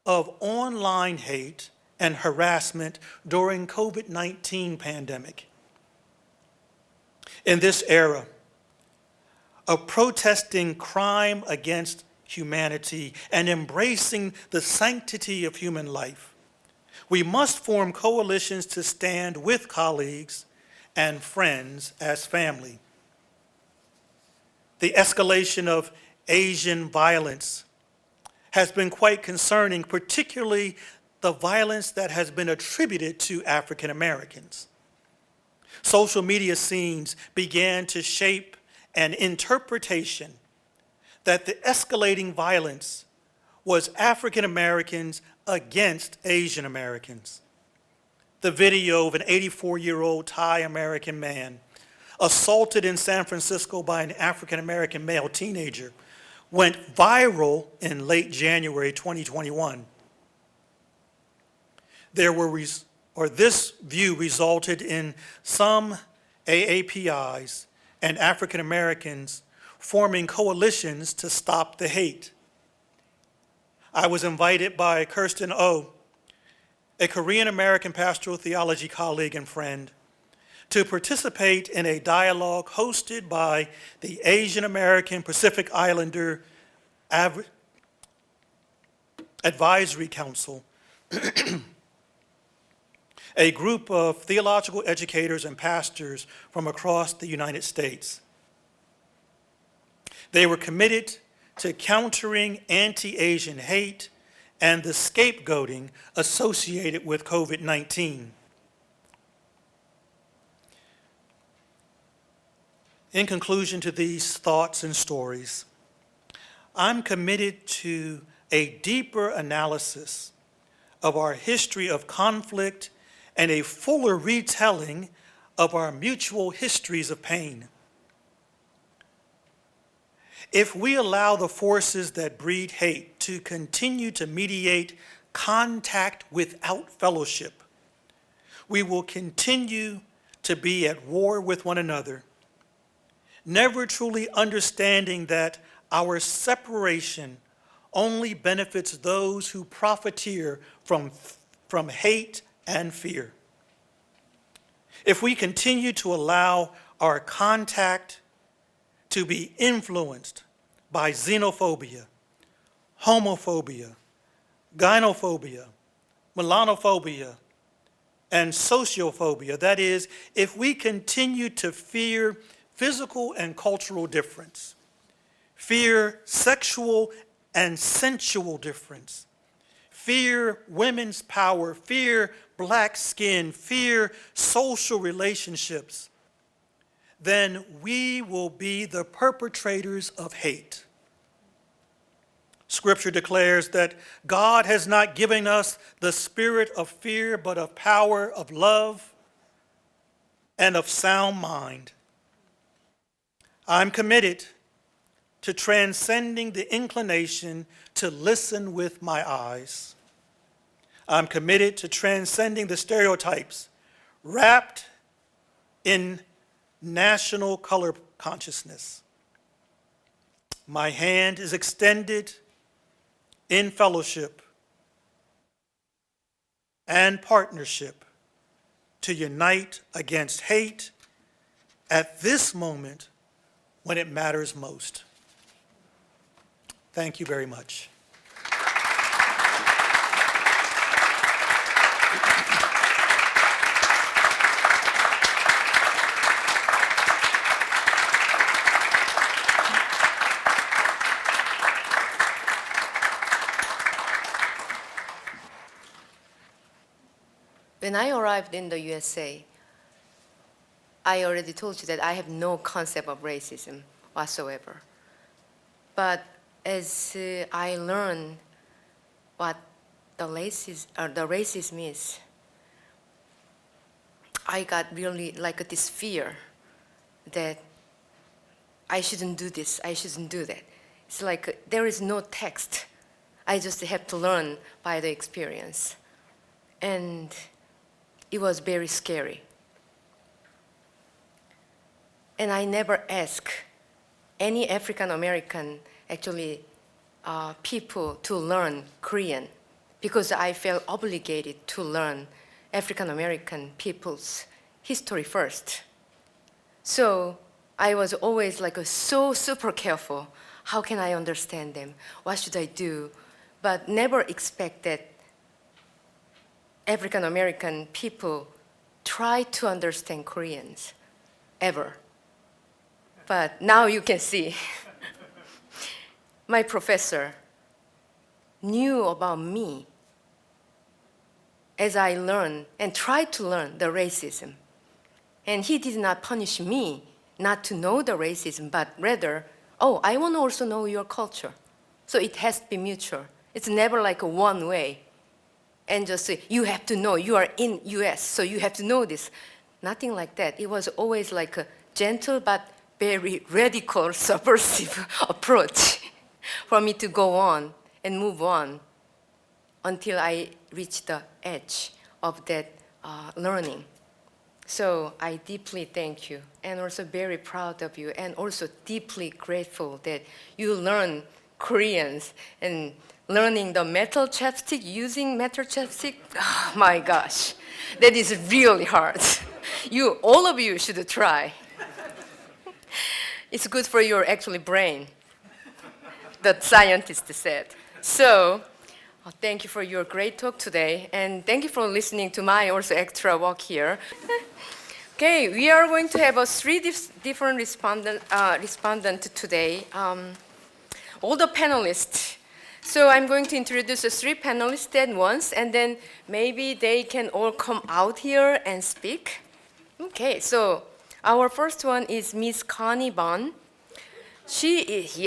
of online hate and harassment during COVID-19 pandemic. In this era of protesting crime against humanity and embracing the sanctity of human life, we must form coalitions to stand with colleagues and friends as family. The escalation of Asian violence has been quite concerning, particularly the violence that has been attributed to African Americans. Social media scenes began to shape an interpretation that the escalating violence was African Americans against Asian Americans. The video of an 84-year-old Thai American man assaulted in San Francisco by an African American male teenager went viral in late January 2021. This view resulted in some AAPIs and African Americans forming coalitions to stop the hate. I was invited by Kirsten Oh, a Korean American pastoral theology colleague and friend, to participate in a dialogue hosted by the Asian American Pacific Islander Advisory Council, a group of theological educators and pastors from across the United States. They were committed to countering anti-Asian hate and the scapegoating associated with COVID-19. In conclusion to these thoughts and stories, I'm committed to a deeper analysis of our history of conflict and a fuller retelling of our mutual histories of pain. If we allow the forces that breed hate to continue to mediate contact without fellowship, we will continue to be at war with one another, never truly understanding that our separation only benefits those who profiteer from hate and fear. If we continue to allow our contact to be influenced by xenophobia, homophobia, gynophobia, melanophobia, and sociophobia. That is, if we continue to fear physical and cultural difference, fear sexual and sensual difference, fear women's power, fear black skin, fear social relationships, then we will be the perpetrators of hate. Scripture declares that God has not given us the spirit of fear, but of power, of love, and of sound mind. I'm committed to transcending the inclination to listen with my eyes. I'm committed to transcending the stereotypes wrapped in national color consciousness. My hand is extended in fellowship and partnership to unite against hate at this moment when it matters most. Thank you very much. When I arrived in the USA, I already told you that I have no concept of racism whatsoever. But as I learned what the racism is, I got really like this fear that I shouldn't do this, I shouldn't do that. It's like there is no text. I just have to learn by the experience. And it was very scary. And I never asked any African American, people to learn Korean because I felt obligated to learn African American people's history first. So I was always so super careful. How can I understand them? What should I do? But never expect that African American people try to understand Koreans, ever. But now you can see, my professor knew about me as I learned and tried to learn the racism. And he did not punish me not to know the racism, but rather, oh, I want to also know your culture. So it has to be mutual. It's never like a one way. And just say, you have to know, you are in US, so you have to know this. Nothing like that. It was always like a gentle but very radical, subversive approach for me to go on and move on until I reached the edge of that learning. So I deeply thank you and also very proud of you and also deeply grateful that you learn Koreans and learning the metal chapstick, using metal chapstick, oh my gosh, that is really hard. All of you should try. It's good for your brain, the scientist said. So, thank you for your great talk today, and thank you for listening to my also extra walk here. Okay, we are going to have three different respondents today. All the panelists. So I'm going to introduce the three panelists at once, and then maybe they can all come out here and speak. Okay, so our first one is Ms. Connie Bond. She is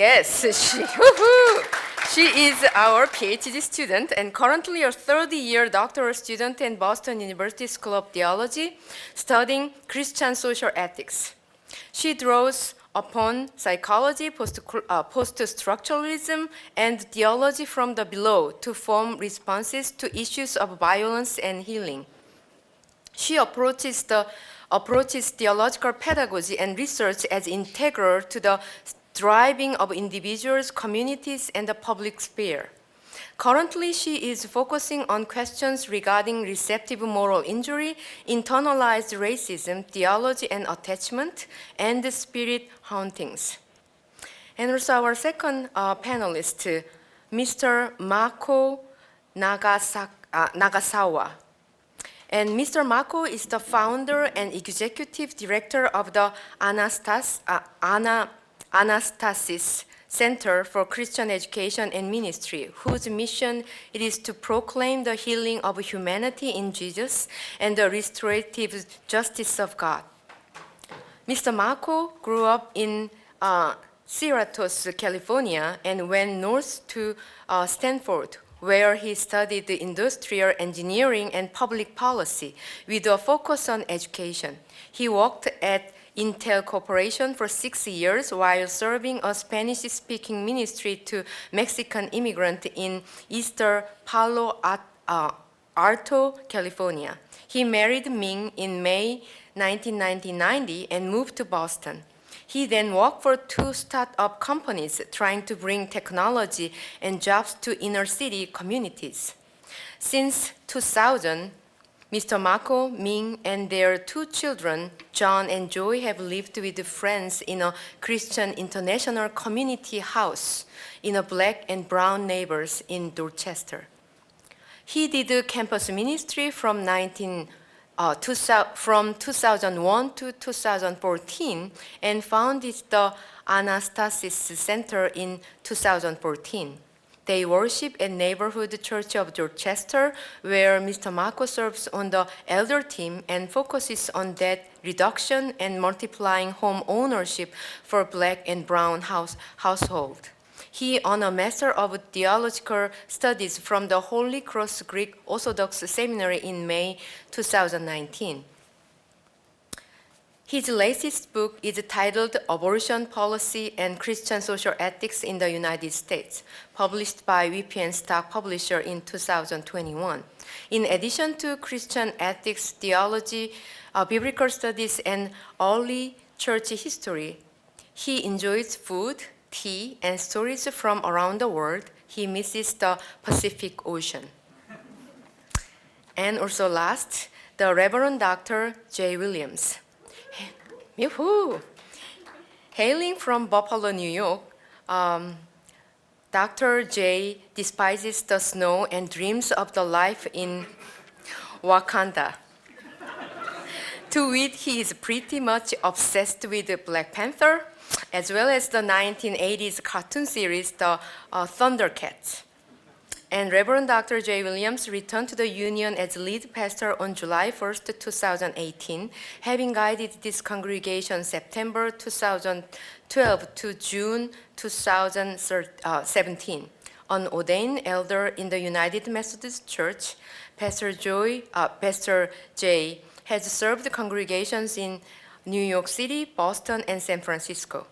our PhD student and currently a third-year doctoral student in Boston University School of Theology, studying Christian social ethics. She draws upon psychology, post-structuralism, and theology from the below to form responses to issues of violence and healing. She approaches theological pedagogy and research as integral to the thriving of individuals, communities, and the public sphere. Currently, she is focusing on questions regarding receptive moral injury, internalized racism, theology and attachment, and the spirit hauntings. And also our second panelist, Mr. Mako Nagasawa. And Mr. Mako is the founder and executive director of the Anastasis Center for Christian Education and Ministry, whose mission it is to proclaim the healing of humanity in Jesus and the restorative justice of God. Mr. Mako grew up in Cerritos, California, and went north to Stanford, where he studied industrial engineering and public policy with a focus on education. He worked at Intel Corporation for 6 years while serving a Spanish-speaking ministry to Mexican immigrants in Eastern Palo Alto, California. He married Ming in May 1990 and moved to Boston. He then worked for 2 startup companies trying to bring technology and jobs to inner city communities. Since 2000, Mr. Mako, Ming, and their 2 children, John and Joy, have lived with friends in a Christian international community house in a Black and brown neighbors in Dorchester. He did campus ministry from 2001 to 2014 and founded the Anastasis Center in 2014. They worship at Neighborhood Church of Dorchester, where Mr. Mako serves on the elder team and focuses on debt reduction and multiplying home ownership for Black and brown household. He earned a Master of Theological Studies from the Holy Cross Greek Orthodox Seminary in May 2019. His latest book is titled Abortion Policy and Christian Social Ethics in the United States, published by VPN Stock Publisher in 2021. In addition to Christian ethics, theology, biblical studies, and early church history, he enjoys food, tea, and stories from around the world. He misses the Pacific Ocean. And also last, the Reverend Dr. J. Williams. Yoo-hoo! Hailing from Buffalo, New York, Dr. J despises the snow and dreams of the life in Wakanda. To wit, he is pretty much obsessed with Black Panther, as well as the 1980s cartoon series, the Thundercats. And Reverend Dr. J. Williams returned to the Union as lead pastor on July 1st, 2018, having guided this congregation September 2012 to June 2017. An ordained elder in the United Methodist Church, Pastor J has served congregations in New York City, Boston, and San Francisco.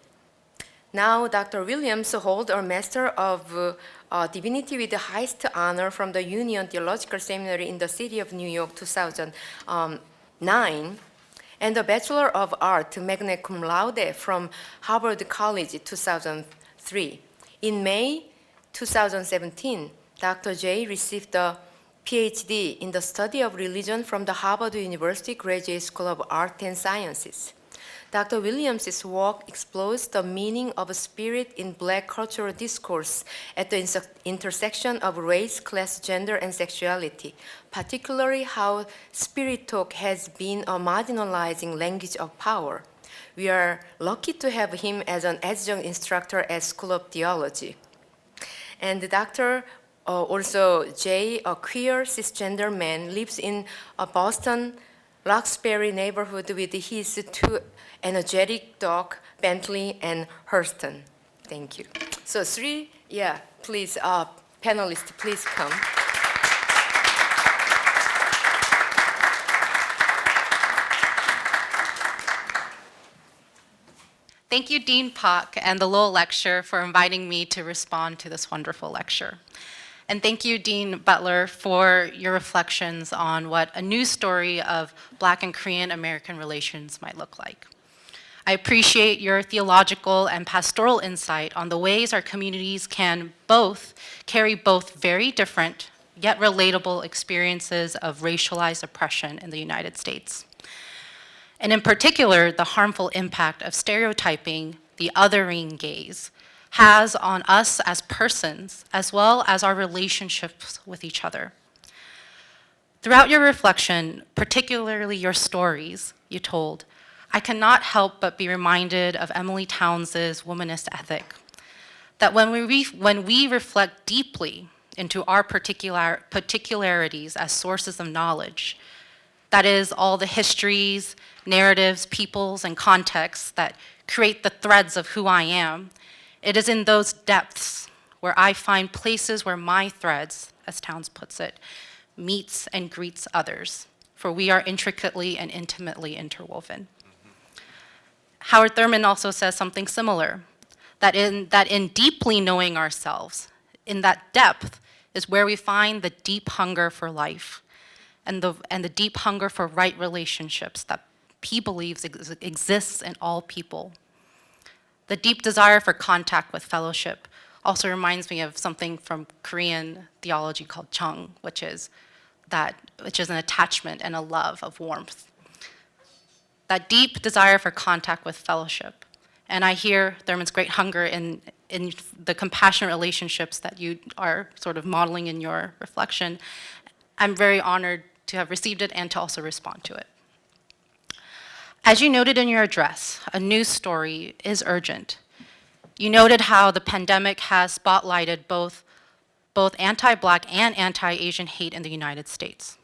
Now, Dr. Williams holds a Master of Divinity with the highest honor from the Union Theological Seminary in the city of New York, 2009, and a Bachelor of Art, magna cum laude, from Harvard College, 2003. In May 2017, Dr. J received a Ph.D. in the study of religion from the Harvard University Graduate School of Art and Sciences. Dr. Williams' work explores the meaning of spirit in Black cultural discourse at the intersection of race, class, gender, and sexuality, particularly how spirit talk has been a marginalizing language of power. We are lucky to have him as an adjunct instructor at School of Theology. And Dr. Also Jay, a queer cisgender man, lives in a Boston Roxbury neighborhood with his 2 energetic dog, Bentley and Hurston. Thank you. So please, panelists, please come. Thank you, Dean Pak and the Lowell Lecture for inviting me to respond to this wonderful lecture. And thank you, Dean Butler, for your reflections on what a new story of Black and Korean American relations might look like. I appreciate your theological and pastoral insight on the ways our communities can carry both very different yet relatable experiences of racialized oppression in the United States. And in particular, the harmful impact of stereotyping, the othering gaze, has on us as persons, as well as our relationships with each other. Throughout your reflection, particularly your stories you told, I cannot help but be reminded of Emily Towns's womanist ethic, that when we reflect deeply into our particularities as sources of knowledge, that is, all the histories, narratives, peoples, and contexts that create the threads of who I am, it is in those depths where I find places where my threads, as Towns puts it, meets and greets others, for we are intricately and intimately interwoven. Howard Thurman also says something similar, that in deeply knowing ourselves, in that depth is where we find the deep hunger for life and the deep hunger for right relationships that he believes exists in all people. The deep desire for contact with fellowship also reminds me of something from Korean theology called chung, which is an attachment and a love of warmth. That deep desire for contact with fellowship. And I hear Thurman's great hunger in the compassionate relationships that you are sort of modeling in your reflection. I'm very honored to have received it and to also respond to it. As you noted in your address, a news story is urgent. You noted how the pandemic has spotlighted both anti-Black and anti-Asian hate in the United States.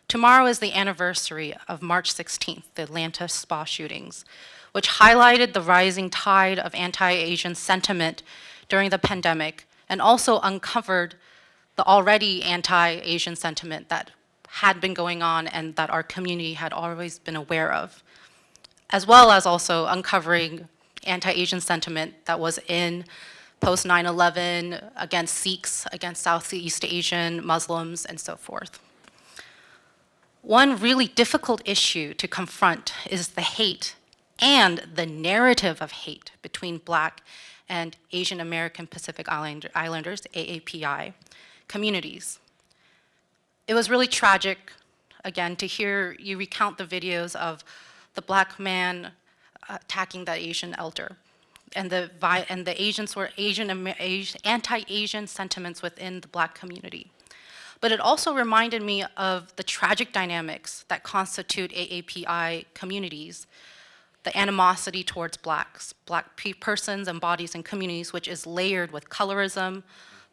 Tomorrow is the anniversary of March 16th, the Atlanta spa shootings, which highlighted the rising tide of anti-Asian sentiment during the pandemic and also uncovered the already anti-Asian sentiment that had been going on and that our community had always been aware of, as well as also uncovering anti-Asian sentiment that was in post 9/11 against Sikhs, against Southeast Asian Muslims, and so forth. One really difficult issue to confront is the hate and the narrative of hate between Black and Asian American Pacific Islanders, AAPI, communities. It was really tragic, again, to hear you recount the videos of the Black man attacking that Asian elder, and the anti-Asian sentiments within the Black community. But it also reminded me of the tragic dynamics that constitute AAPI communities, the animosity towards Blacks, Black persons and bodies and communities, which is layered with colorism,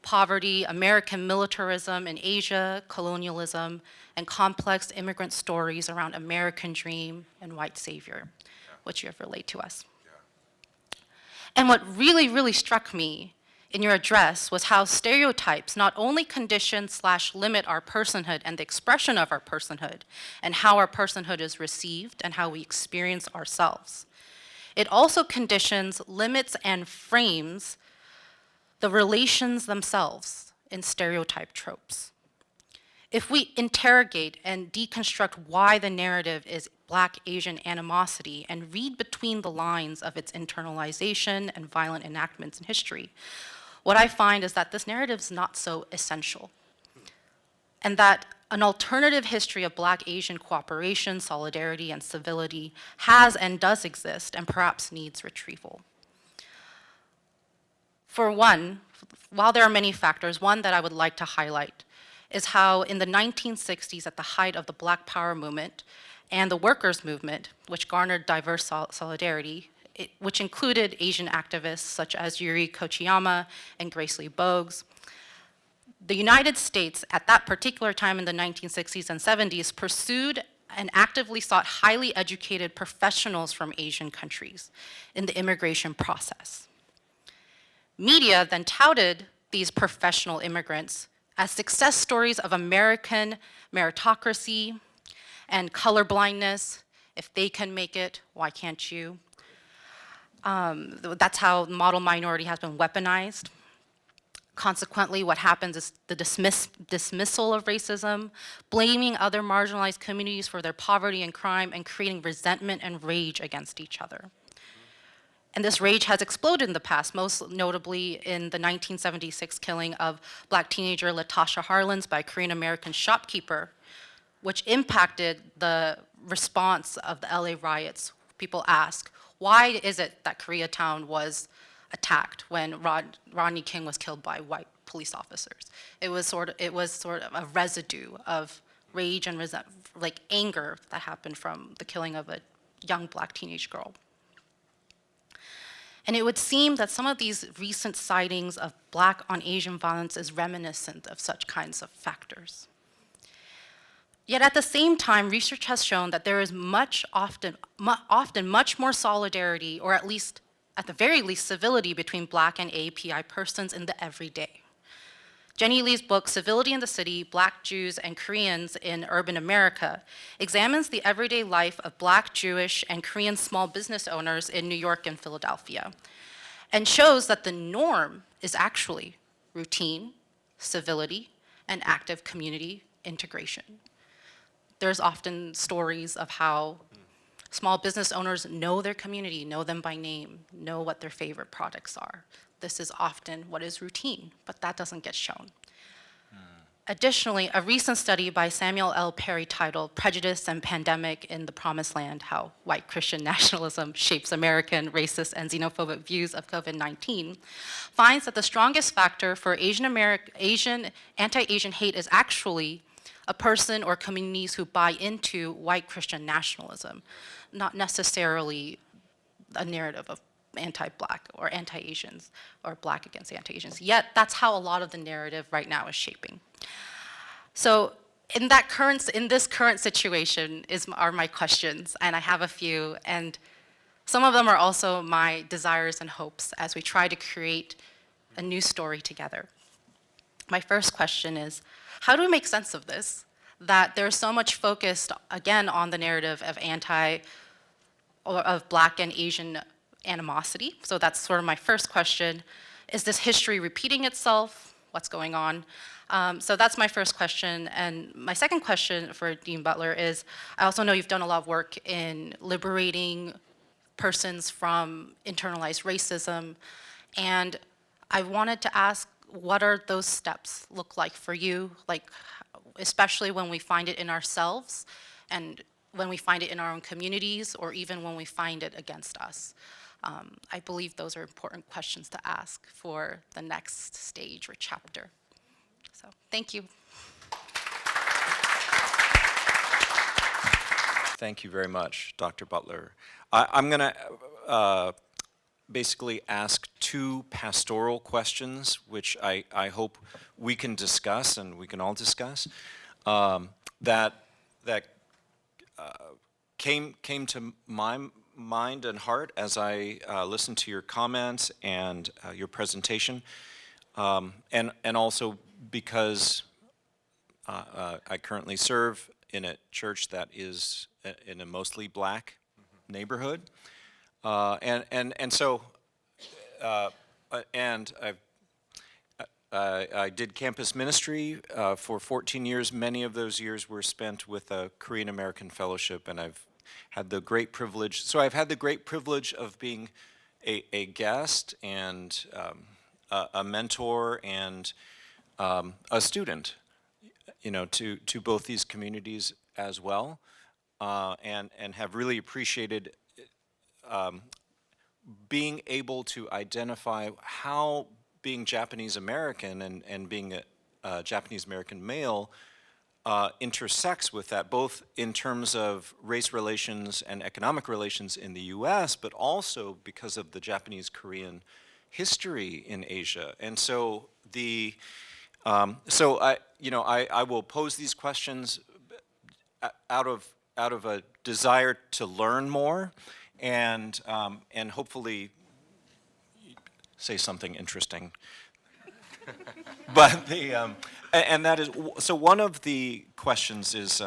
poverty, American militarism in Asia, colonialism, and complex immigrant stories around American dream and white savior, which you have relayed to us. And what really, really struck me in your address was how stereotypes not only condition/limit our personhood and the expression of our personhood and how our personhood is received and how we experience ourselves. It also conditions, limits, and frames the relations themselves in stereotype tropes. If we interrogate and deconstruct why the narrative is Black Asian animosity and read between the lines of its internalization and violent enactments in history, what I find is that this narrative is not so essential, and that an alternative history of Black Asian cooperation, solidarity, and civility has and does exist and perhaps needs retrieval. For one, while there are many factors, one that I would like to highlight is how in the 1960s, at the height of the Black Power movement and the workers' movement, which garnered diverse solidarity, which included Asian activists such as Yuri Kochiyama and Grace Lee Boggs, the United States at that particular time in the 1960s and 70s pursued and actively sought highly educated professionals from Asian countries in the immigration process. Media then touted these professional immigrants as success stories of American meritocracy and colorblindness. If they can make it, why can't you? That's how model minority has been weaponized. Consequently, what happens is the dismissal of racism, blaming other marginalized communities for their poverty and crime, and creating resentment and rage against each other. And this rage has exploded in the past, most notably in the 1976 killing of Black teenager Latasha Harlins by a Korean American shopkeeper, which impacted the response of the LA riots. People ask, why is it that Koreatown was attacked when Rodney King was killed by white police officers. It was sort of a residue of rage and anger that happened from the killing of a young black teenage girl. And it would seem that some of these recent sightings of black on Asian violence is reminiscent of such kinds of factors. Yet at the same time, research has shown that there is often much more solidarity, or at the very least, civility between black and AAPI persons in the everyday. Jenny Lee's book, Civility in the City, Black Jews and Koreans in Urban America, examines the everyday life of black, Jewish, and Korean small business owners in New York and Philadelphia, and shows that the norm is actually routine, civility, and active community integration. There's often stories of how small business owners know their community, know them by name, know what their favorite products are. This is often what is routine, but that doesn't get shown. Additionally, a recent study by Samuel L. Perry titled Prejudice and Pandemic in the Promised Land, How White Christian Nationalism Shapes American Racist and Xenophobic Views of COVID-19, finds that the strongest factor for anti-Asian hate is actually a person or communities who buy into white Christian nationalism, not necessarily a narrative of anti-black or anti-Asians or black against anti-Asians. Yet that's how a lot of the narrative right now is shaping. So in this current situation are my questions, and I have a few, and some of them are also my desires and hopes as we try to create a new story together. My first question is, how do we make sense of this? That there's so much focus, again, on the narrative of of black and Asian animosity. So that's sort of my first question. Is this history repeating itself? What's going on? So that's my first question. And my second question for Dean Butler is, I also know you've done a lot of work in liberating persons from internalized racism. And I wanted to ask, what are those steps look like for you? Like, especially when we find it in ourselves and when we find it in our own communities, or even when we find it against us. I believe those are important questions to ask for the next stage or chapter. So, thank you. Thank you very much, Dr. Butler. I'm going to basically ask two pastoral questions, which I hope we can discuss and we can all discuss, that came to my mind and heart as I listened to your comments and your presentation, and also because I currently serve in a church that is in a mostly black neighborhood, and so I did campus ministry for 14 years. Many of those years were spent with a Korean American fellowship, and I've had the great privilege. So I've had the great privilege of being a guest and a mentor and a student, to both these communities as well, and have really appreciated being able to identify how being Japanese American and being a Japanese American male intersects with that, both in terms of race relations and economic relations in the U.S., but also because of the Japanese-Korean history in Asia. And so I will pose these questions out of a desire to learn more and hopefully say something interesting. But and that is, so one of the questions is,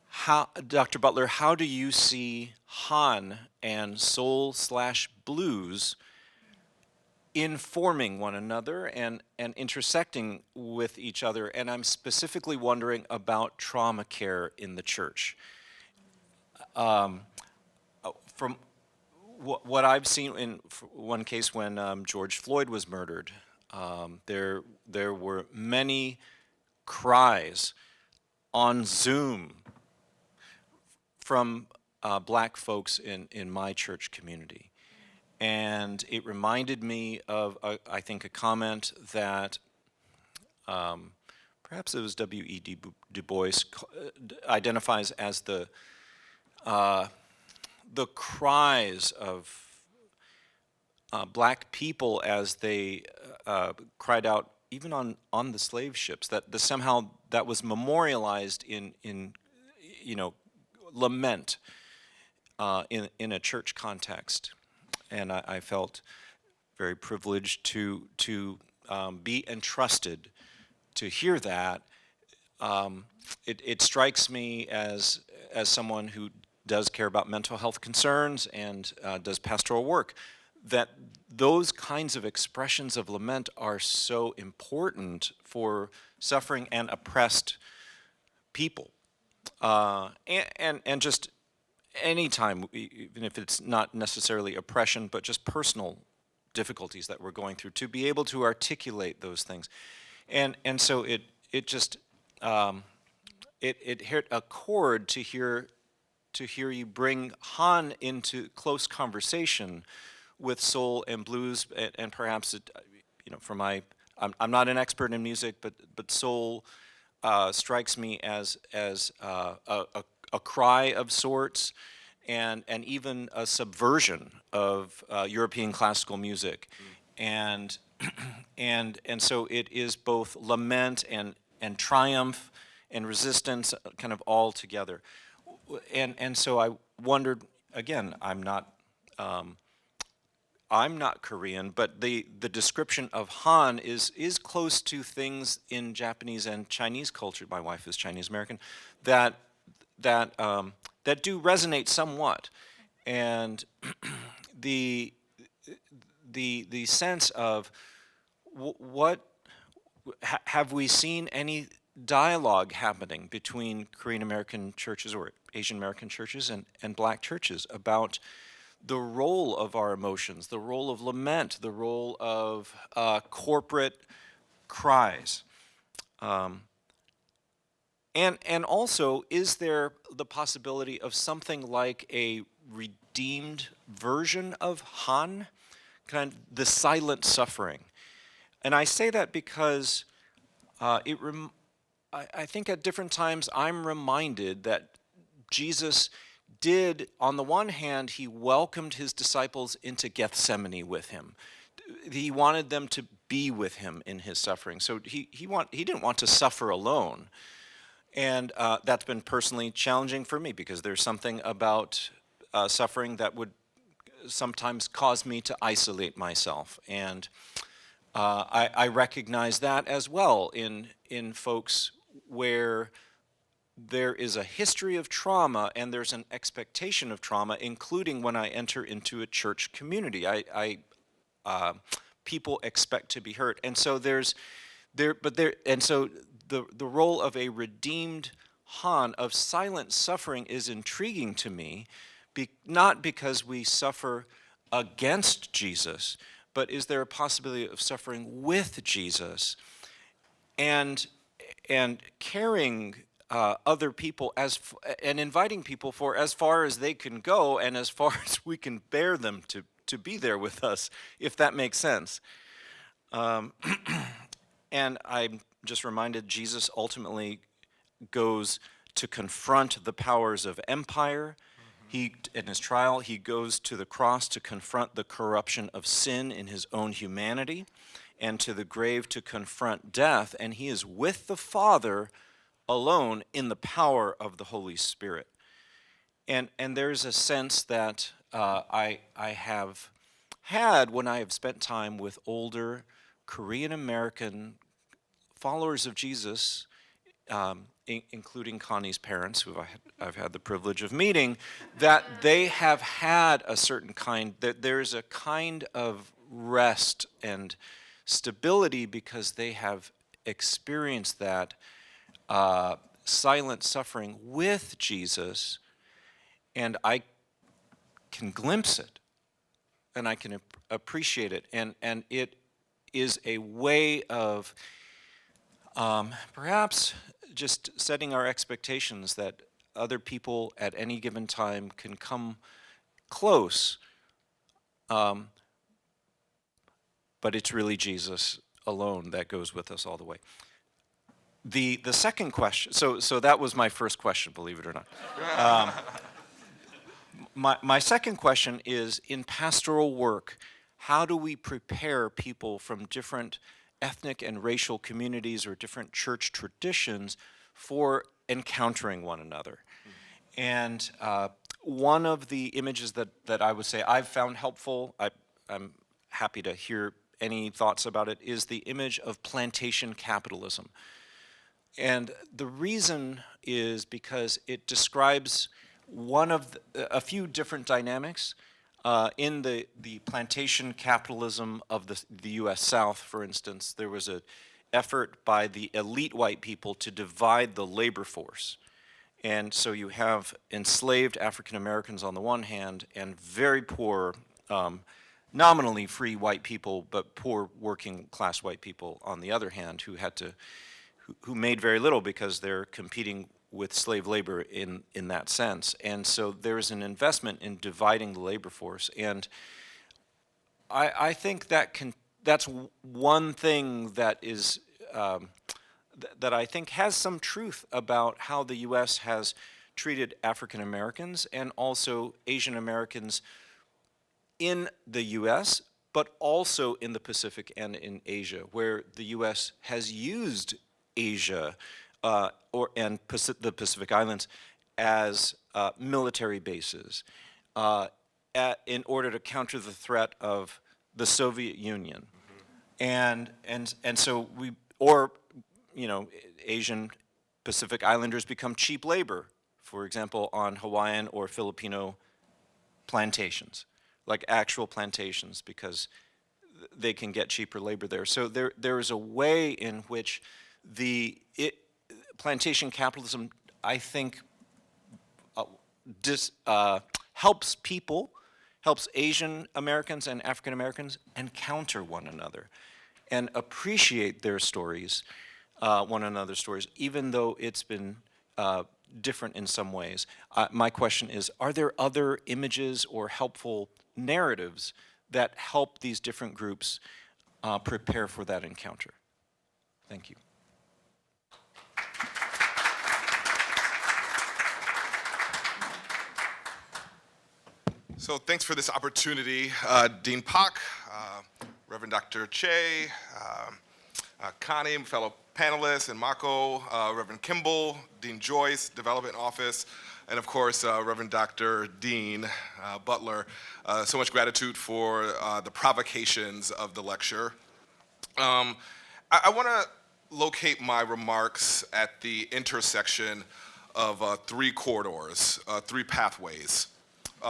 how, Dr. Butler, how do you see Han and soul/blues informing one another and intersecting with each other? And I'm specifically wondering about trauma care in the church. From what I've seen in one case when George Floyd was murdered, there were many cries on Zoom from black folks in my church community. And it reminded me of, I think, a comment that perhaps it was W.E.B. Du Bois identifies as the cries of black people as they cried out, even on the slave ships, that somehow that was memorialized in lament in a church context. And I felt very privileged to be entrusted to hear that. It strikes me as someone who does care about mental health concerns and does pastoral work, that those kinds of expressions of lament are so important for suffering and oppressed people. And just any time, even if it's not necessarily oppression, but just personal difficulties that we're going through, to be able to articulate those things. And so it just, it hit a chord to hear you bring Han into close conversation with soul and blues, and perhaps for my, I'm not an expert in music, but soul strikes me as a cry of sorts, and even a subversion of European classical music, and so it is both lament and triumph and resistance, kind of all together. And so I wondered, again, I'm not Korean, but the description of Han is close to things in Japanese and Chinese culture. My wife is Chinese American, that do resonate somewhat, and the sense of what have we seen any dialogue happening between Korean American churches or Asian American churches and black churches about the role of our emotions, the role of lament, the role of corporate cries. And also, is there the possibility of something like a redeemed version of Han, kind of the silent suffering? And I say that because I think at different times I'm reminded that Jesus did, on the one hand, he welcomed his disciples into Gethsemane with him. He wanted them to be with him in his suffering. So he didn't want to suffer alone. And that's been personally challenging for me, because there's something about suffering that would sometimes cause me to isolate myself. And I recognize that as well in folks where there is a history of trauma and there's an expectation of trauma, including when I enter into a church community. People expect to be hurt, and so the role of a redeemed Han, of silent suffering, is intriguing to me, not because we suffer against Jesus, but is there a possibility of suffering with Jesus and carrying other people and inviting people for as far as they can go and as far as we can bear them to be there with us, if that makes sense. And I'm just reminded Jesus ultimately goes to confront the powers of empire. In his trial, he goes to the cross to confront the corruption of sin in his own humanity, and to the grave to confront death, and he is with the Father alone in the power of the Holy Spirit. And there's a sense that I have had when I have spent time with older Korean American followers of Jesus, including Connie's parents, who I've had the privilege of meeting, that they have had a certain kind, that there's a kind of rest and stability because they have experienced that silent suffering with Jesus, and I can glimpse it, and I can appreciate it, and it is a way of perhaps just setting our expectations that other people at any given time can come close but it's really Jesus alone that goes with us all the way. The second question, so that was my first question, believe it or not. My second question is, in pastoral work, how do we prepare people from different ethnic and racial communities or different church traditions for encountering one another? And one of the images that I would say I've found helpful, I'm happy to hear any thoughts about it, is the image of plantation capitalism. And the reason is because it describes a few different dynamics. In the plantation capitalism of the U.S. South, for instance, there was an effort by the elite white people to divide the labor force. And so you have enslaved African Americans on the one hand and very poor, nominally free white people, but poor working class white people on the other hand, who made very little because they're competing with slave labor in that sense. And so there's an investment in dividing the labor force. And I think that's one thing that is that I think has some truth about how the U.S. has treated African Americans and also Asian Americans in the U.S., but also in the Pacific and in Asia, where the U.S. has used Asia and the Pacific Islands as military bases in order to counter the threat of the Soviet Union. And so Asian Pacific Islanders become cheap labor, for example, on Hawaiian or Filipino plantations, like actual plantations, because they can get cheaper labor there. So there is a way in which plantation capitalism, I think, helps Asian Americans and African Americans encounter one another and appreciate their stories, one another's stories, even though it's been different in some ways. My question is, are there other images or helpful narratives that help these different groups prepare for that encounter? Thank you. So thanks for this opportunity, Dean Pak, Reverend Dr. Che, Connie, fellow panelists, and Mako, Reverend Kimball, Dean Joyce, Development Office, and of course, Reverend Dr. Dean Butler. So much gratitude for the provocations of the lecture. I want to locate my remarks at the intersection of three corridors, three pathways.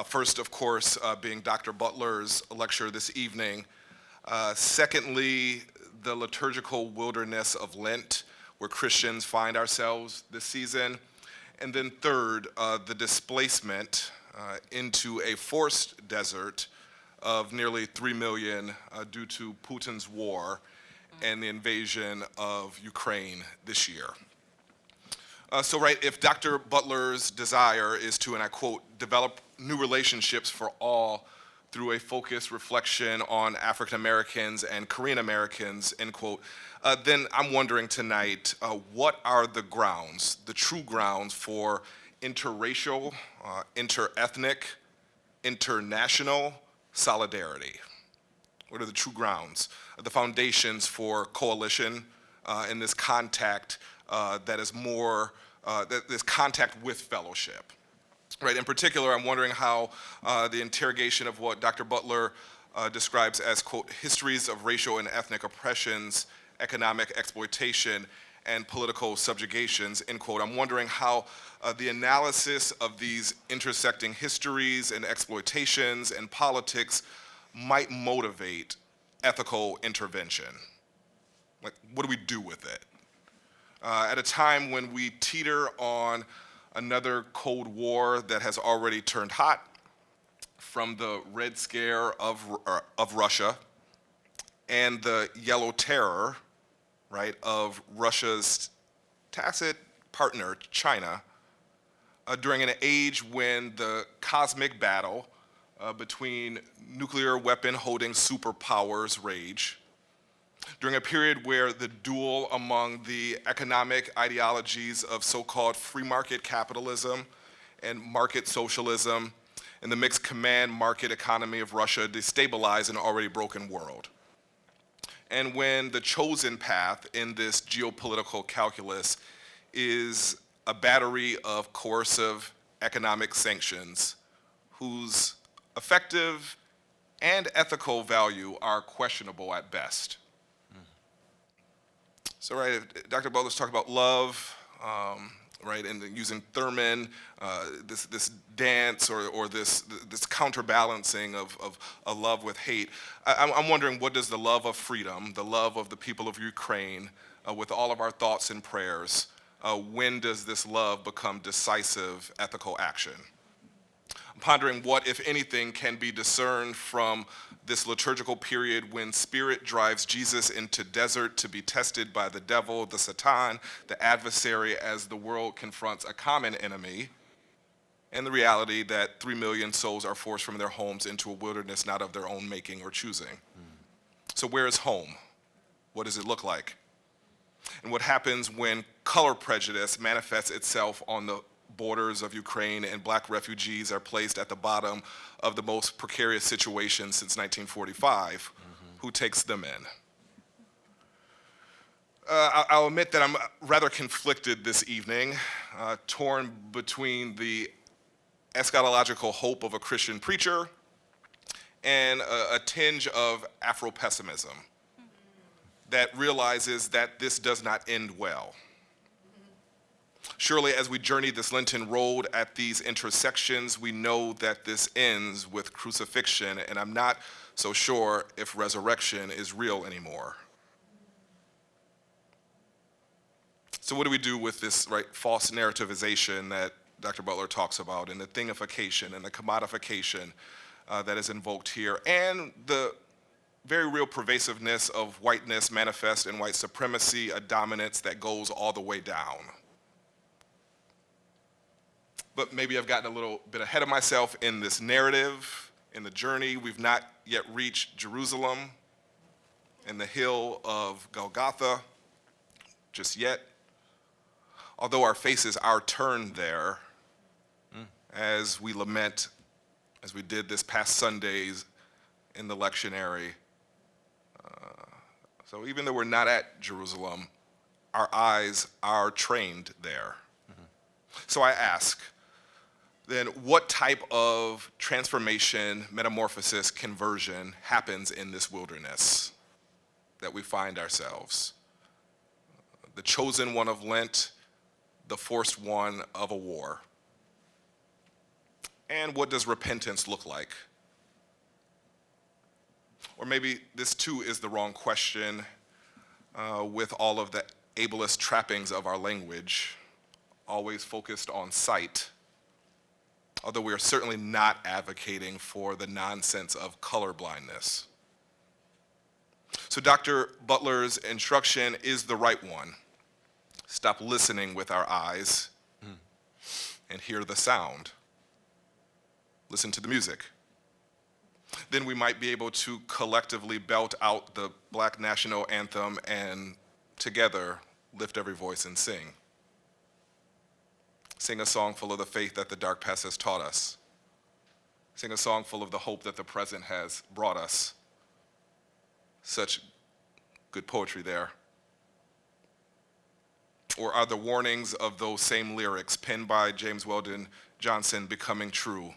First, of course, being Dr. Butler's lecture this evening. Secondly, the liturgical wilderness of Lent, where Christians find ourselves this season. And then third, the displacement into a forced desert of nearly 3 million due to Putin's war and the invasion of Ukraine this year. If Dr. Butler's desire is to, and I quote, develop new relationships for all through a focused reflection on African Americans and Korean Americans, end quote, then I'm wondering tonight, what are the grounds, the true grounds for interracial, interethnic, international solidarity? What are the true grounds, the foundations for coalition in this contact that is more, this contact with fellowship? Right. In particular, I'm wondering how the interrogation of what Dr. Butler describes as, quote, histories of racial and ethnic oppressions, economic exploitation, and political subjugations, end quote. I'm wondering how the analysis of these intersecting histories and exploitations and politics might motivate ethical intervention. Like, what do we do with it? At a time when we teeter on another Cold War that has already turned hot, from the Red Scare of Russia and the Yellow Terror, right, of Russia's tacit partner, China, during an age when the cosmic battle between nuclear weapon-holding superpowers rage, during a period where the duel among the economic ideologies of so-called free market capitalism and market socialism and the mixed command market economy of Russia destabilized an already broken world. And when the chosen path in this geopolitical calculus is a battery of coercive economic sanctions whose effective and ethical value are questionable at best. So, right, Dr. Butler's talking about love, right, and using Thurman, this dance or this counterbalancing of a love with hate. I'm wondering, what does the love of freedom, the love of the people of Ukraine, with all of our thoughts and prayers, when does this love become decisive ethical action? I'm pondering what, if anything, can be discerned from this liturgical period when Spirit drives Jesus into desert to be tested by the devil, the Satan, the adversary, as the world confronts a common enemy, and the reality that 3 million souls are forced from their homes into a wilderness not of their own making or choosing. So where is home? What does it look like? And what happens when color prejudice manifests itself on the borders of Ukraine and black refugees are placed at the bottom of the most precarious situation since 1945? Who takes them in? I'll admit that I'm rather conflicted this evening, torn between the eschatological hope of a Christian preacher and a tinge of Afro-pessimism that realizes that this does not end well. Surely, as we journey this Lenten road at these intersections, we know that this ends with crucifixion, and I'm not so sure if resurrection is real anymore. So what do we do with this, right, false narrativization that Dr. Butler talks about, and the thingification and the commodification that is invoked here, and the very real pervasiveness of whiteness manifest in white supremacy, a dominance that goes all the way down? But maybe I've gotten a little bit ahead of myself in this narrative, in the journey. We've not yet reached Jerusalem and the hill of Golgotha just yet. Although our faces are turned there as we lament, as we did this past Sundays in the lectionary. So even though we're not at Jerusalem, our eyes are trained there. So I ask, then what type of transformation, metamorphosis, conversion happens in this wilderness that we find ourselves? The chosen one of Lent, the forced one of a war. And what does repentance look like? Or maybe this too is the wrong question with all of the ableist trappings of our language, always focused on sight, although we are certainly not advocating for the nonsense of colorblindness. So Dr. Butler's instruction is the right one. Stop listening with our eyes and hear the sound. Listen to the music. Then we might be able to collectively belt out the Black national anthem and together lift every voice and sing. Sing a song full of the faith that the dark past has taught us. Sing a song full of the hope that the present has brought us. Such good poetry there. Or are the warnings of those same lyrics penned by James Weldon Johnson becoming true?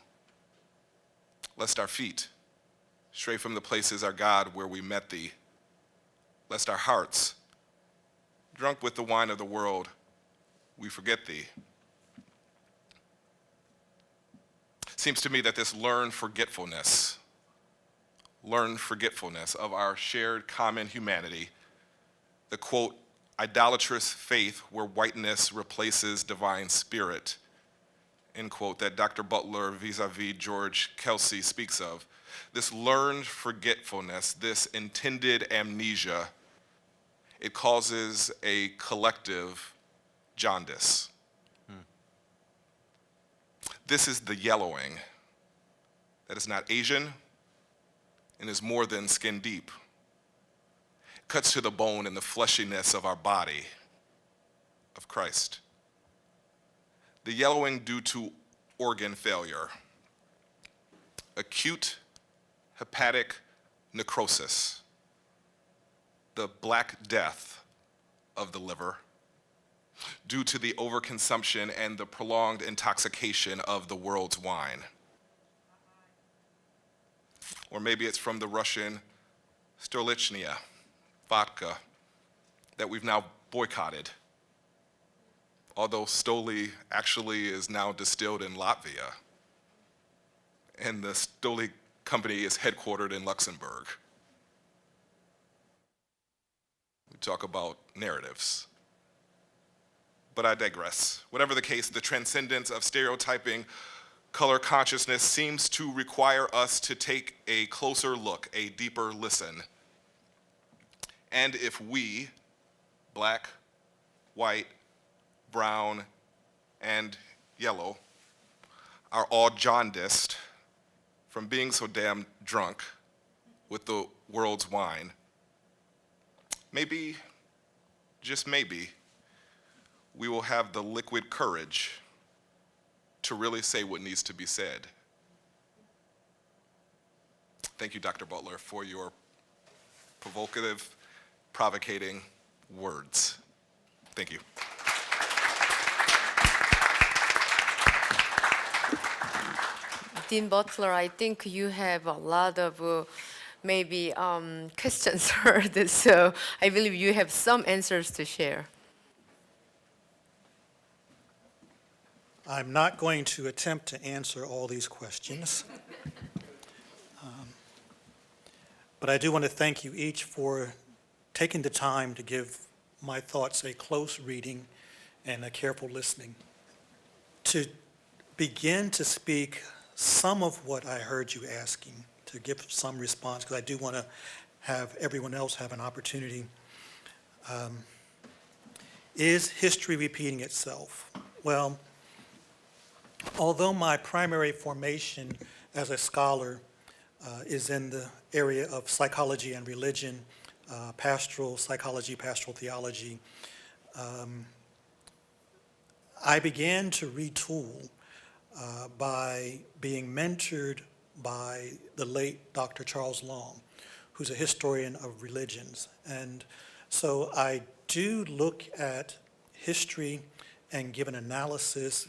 Lest our feet stray from the places, our God, where we met thee. Lest our hearts, drunk with the wine of the world, we forget thee. Seems to me that this learned forgetfulness of our shared common humanity, the quote, idolatrous faith where whiteness replaces divine spirit, end quote, that Dr. Butler vis-a-vis George Kelsey speaks of, this learned forgetfulness, this intended amnesia, it causes a collective jaundice. This is the yellowing that is not Asian and is more than skin deep. cuts to the bone and the fleshiness of our body of Christ. The yellowing due to organ failure, acute hepatic necrosis, the Black Death of the liver, due to the overconsumption and the prolonged intoxication of the world's wine. Or maybe it's from the Russian Stolichnaya, vodka, that we've now boycotted. Although Stoli actually is now distilled in Latvia, and the Stoli company is headquartered in Luxembourg. We talk about narratives. But I digress. Whatever the case, the transcendence of stereotyping color consciousness seems to require us to take a closer look, a deeper listen. And if we, black, white, brown, and yellow, are all jaundiced from being so damn drunk with the world's wine, maybe, just maybe, we will have the liquid courage to really say what needs to be said. Thank you, Dr. Butler, for your provocative, provocating words. Thank you. Dean Butler, I think you have a lot of maybe questions heard, so I believe you have some answers to share. I'm not going to attempt to answer all these questions. But I do want to thank you each for taking the time to give my thoughts a close reading and a careful listening. To begin to speak some of what I heard you asking, to give some response, because I do want to have everyone else have an opportunity. Is history repeating itself? Well, although my primary formation as a scholar is in the area of psychology and religion, pastoral psychology, pastoral theology, I began to retool by being mentored by the late Dr. Charles Long, who's a historian of religions. And so I do look at history and give an analysis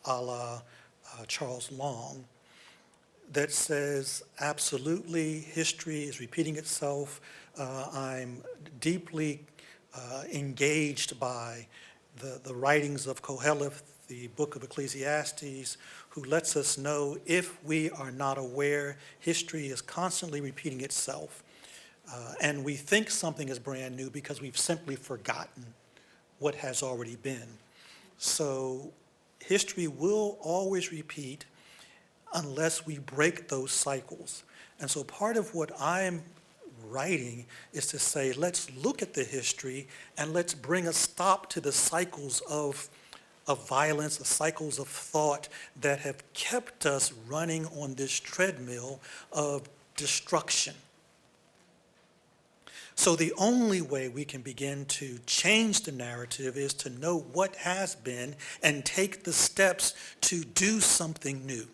a la Charles Long that says absolutely history is repeating itself. I'm deeply engaged by the writings of Koheleth, the book of Ecclesiastes, who lets us know if we are not aware, history is constantly repeating itself. And we think something is brand new because we've simply forgotten what has already been. So history will always repeat unless we break those cycles. And so part of what I'm writing is to say, let's look at the history and let's bring a stop to the cycles of violence, the cycles of thought that have kept us running on this treadmill of destruction. So the only way we can begin to change the narrative is to know what has been and take the steps to do something new.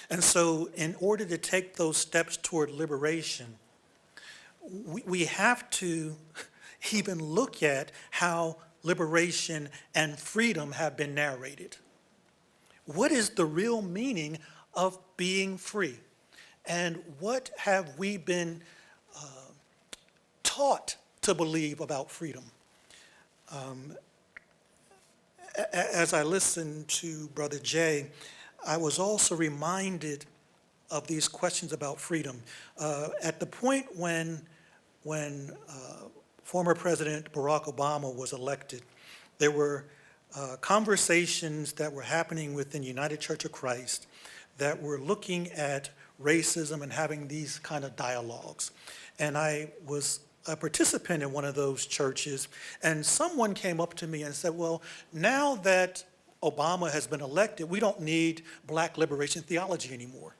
And so in order to take those steps toward liberation, we have to even look at how liberation and freedom have been narrated. What is the real meaning of being free? And what have we been taught to believe about freedom? As I listened to Brother Jay, I was also reminded of these questions about freedom. At the point when former President Barack Obama was elected, there were conversations that were happening within United Church of Christ that were looking at racism and having these kind of dialogues. And I was a participant in one of those churches, and someone came up to me and said, well, now that Obama has been elected, we don't need black liberation theology anymore.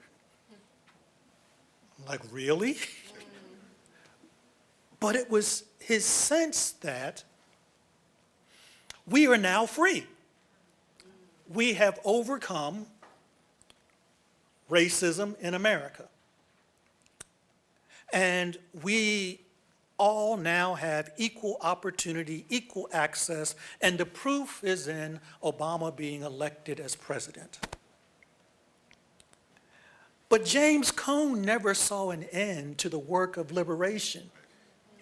I'm like, really? but it was his sense that we are now free. We have overcome racism in America. And we all now have equal opportunity, equal access, and the proof is in Obama being elected as president. But James Cone never saw an end to the work of liberation.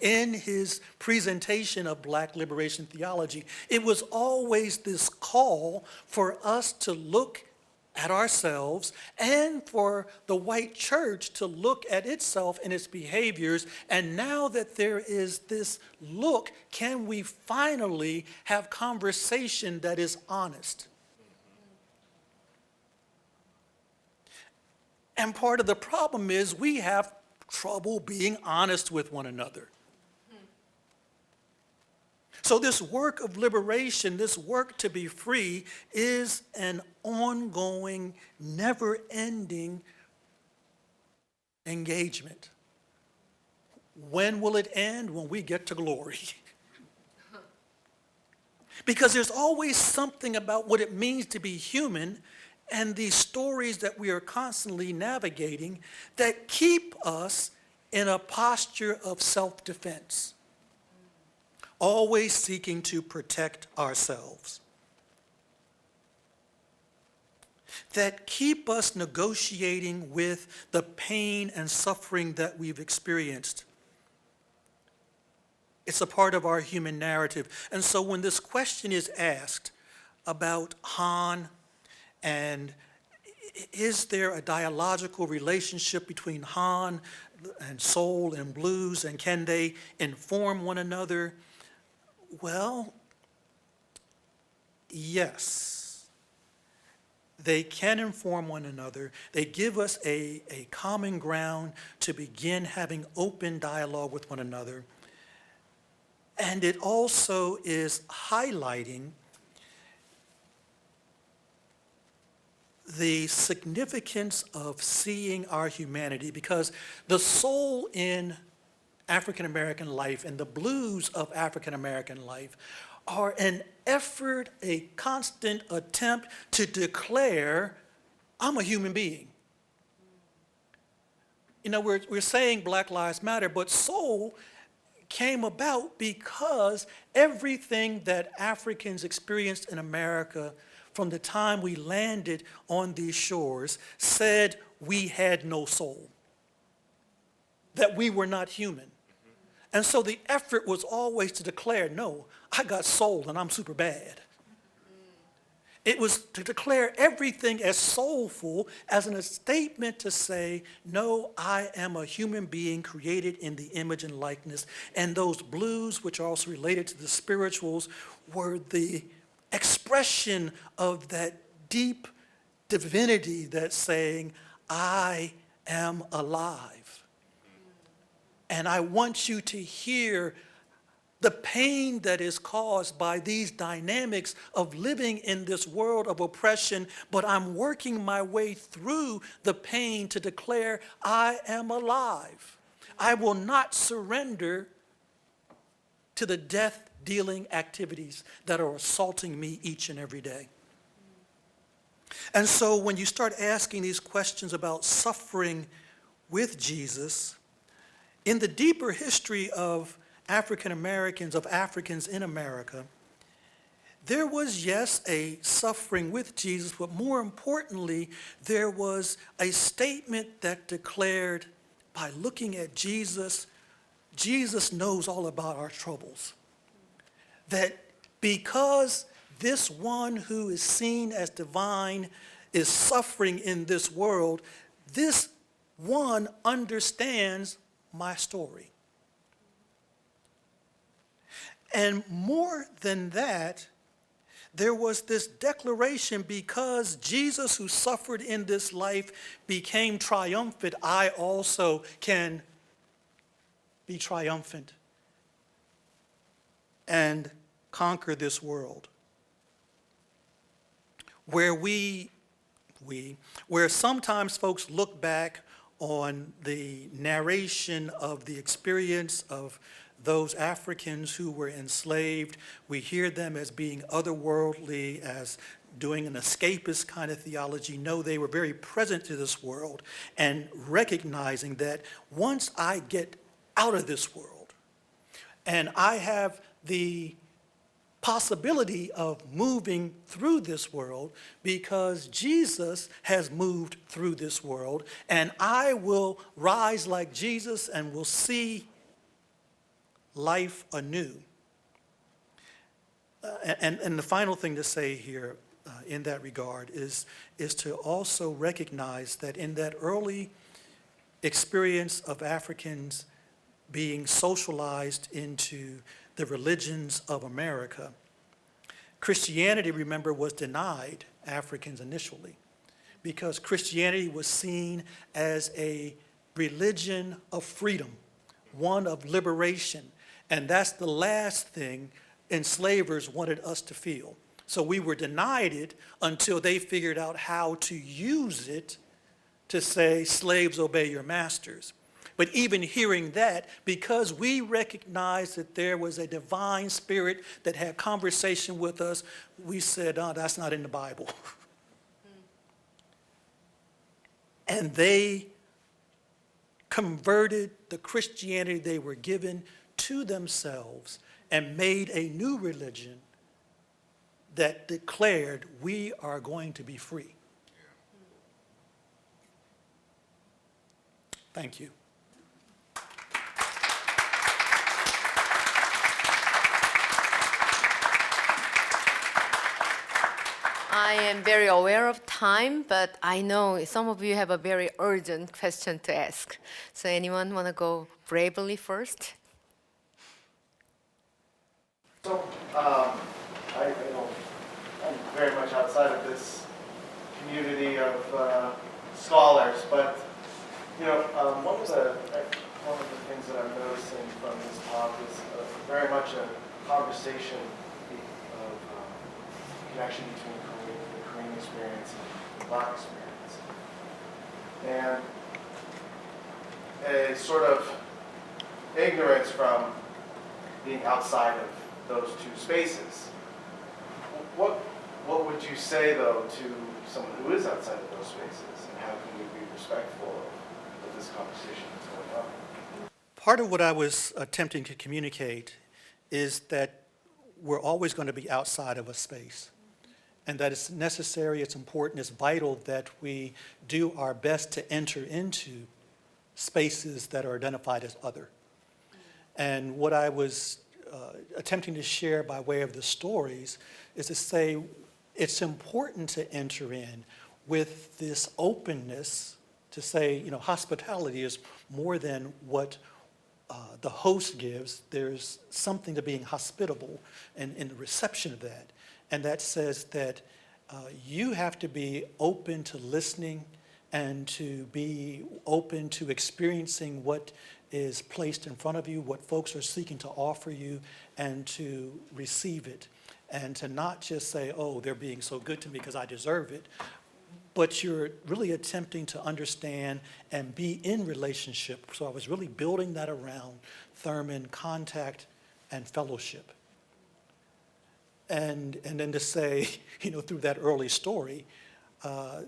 In his presentation of Black liberation theology, it was always this call for us to look at ourselves and for the white church to look at itself and its behaviors. And now that there is this look, can we finally have conversation that is honest? And part of the problem is we have trouble being honest with one another. So this work of liberation, this work to be free, is an ongoing, never-ending engagement. When will it end? When we get to glory. Because there's always something about what it means to be human and these stories that we are constantly navigating that keep us in a posture of self-defense, always seeking to protect ourselves, that keep us negotiating with the pain and suffering that we've experienced. It's a part of our human narrative. And so when this question is asked about Han, and is there a dialogical relationship between Han and soul and blues, and can they inform one another? Well, yes. They can inform one another. They give us a common ground to begin having open dialogue with one another. And it also is highlighting the significance of seeing our humanity, because the soul in African American life and the blues of African American life are an effort, a constant attempt to declare, I'm a human being. You know, we're saying Black Lives Matter, but soul came about because everything that Africans experienced in America from the time we landed on these shores said we had no soul, that we were not human. And so the effort was always to declare, no, I got soul and I'm super bad. It was to declare everything as soulful, as a statement to say, no, I am a human being created in the image and likeness. And those blues, which are also related to the spirituals, were the expression of that deep divinity that's saying, I am alive. And I want you to hear the pain that is caused by these dynamics of living in this world of oppression, but I'm working my way through the pain to declare I am alive. I will not surrender to the death-dealing activities that are assaulting me each and every day. And so when you start asking these questions about suffering with Jesus, in the deeper history of African Americans, of Africans in America, there was, yes, a suffering with Jesus, but more importantly, there was a statement that declared, by looking at Jesus, Jesus knows all about our troubles. That because this one who is seen as divine is suffering in this world, this one understands my story. And more than that, there was this declaration, because Jesus who suffered in this life became triumphant, I also can be triumphant and conquer this world. Where sometimes folks look back on the narration of the experience of those Africans who were enslaved. We hear them as being otherworldly, as doing an escapist kind of theology. No, they were very present to this world and recognizing that once I get out of this world and I have the possibility of moving through this world because Jesus has moved through this world, and I will rise like Jesus and will see life anew. And the final thing to say here in that regard is to also recognize that in that early experience of Africans being socialized into the religions of America, Christianity, remember, was denied Africans initially because Christianity was seen as a religion of freedom, one of liberation. And that's the last thing enslavers wanted us to feel. So we were denied it until they figured out how to use it to say, slaves, obey your masters. But even hearing that, because we recognized that there was a divine spirit that had conversation with us, we said, oh, that's not in the Bible. And they converted the Christianity they were given to themselves and made a new religion that declared we are going to be free. Thank you. I am very aware of time, but I know some of you have a very urgent question to ask. So anyone want to go bravely first? So, I'm very much outside of this community of scholars, but one of the things that I'm noticing from this talk is very much a conversation of connection between the Korean experience and the Black experience, and a sort of ignorance from being outside of those two spaces. What would you say, though, to someone who is outside of those spaces, and how can we be respectful of this conversation that's going on? Part of what I was attempting to communicate is that we're always going to be outside of a space, and that it's necessary, it's important, it's vital that we do our best to enter into spaces that are identified as other. And what I was attempting to share by way of the stories is to say it's important to enter in with this openness to say, hospitality is more than what the host gives. There's something to being hospitable and in the reception of that. And that says that you have to be open to listening and to be open to experiencing what is placed in front of you, what folks are seeking to offer you, and to receive it. And to not just say, oh, they're being so good to me because I deserve it, but you're really attempting to understand and be in relationship. So I was really building that around Thurman, contact, and fellowship. And then to say, through that early story,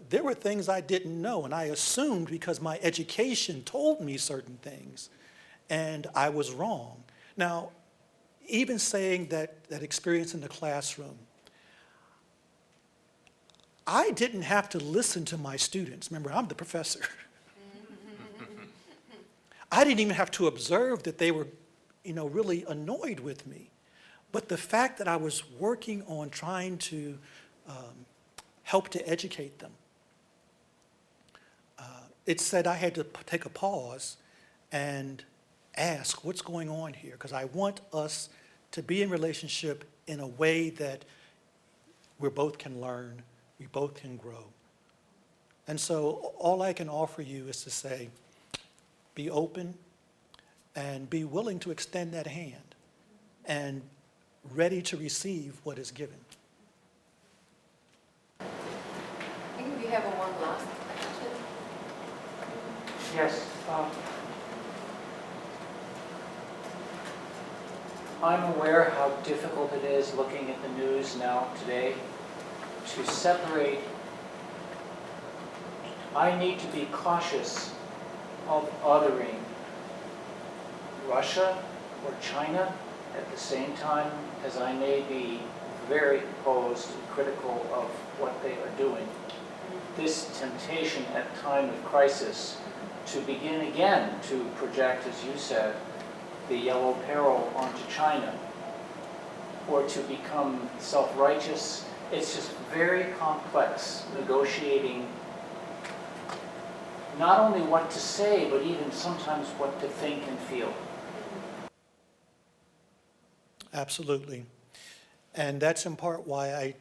there were things I didn't know, and I assumed because my education told me certain things, and I was wrong. Now, even saying that experience in the classroom, I didn't have to listen to my students. Remember, I'm the professor. I didn't even have to observe that they were, really annoyed with me. But the fact that I was working on trying to help to educate them, it said I had to take a pause and ask what's going on here, because I want us to be in relationship in a way that we both can learn, we both can grow. And so all I can offer you is to say, be open and be willing to extend that hand and ready to receive what is given. I think we have one last question. Yes. I'm aware how difficult it is looking at the news now today to separate. I need to be cautious of othering Russia or China at the same time as I may be very opposed and critical of what they are doing. This temptation at time of crisis to begin again to project, as you said, the yellow peril onto China, or to become self-righteous. It's just very complex negotiating not only what to say, but even sometimes what to think and feel. Absolutely. And that's in part why I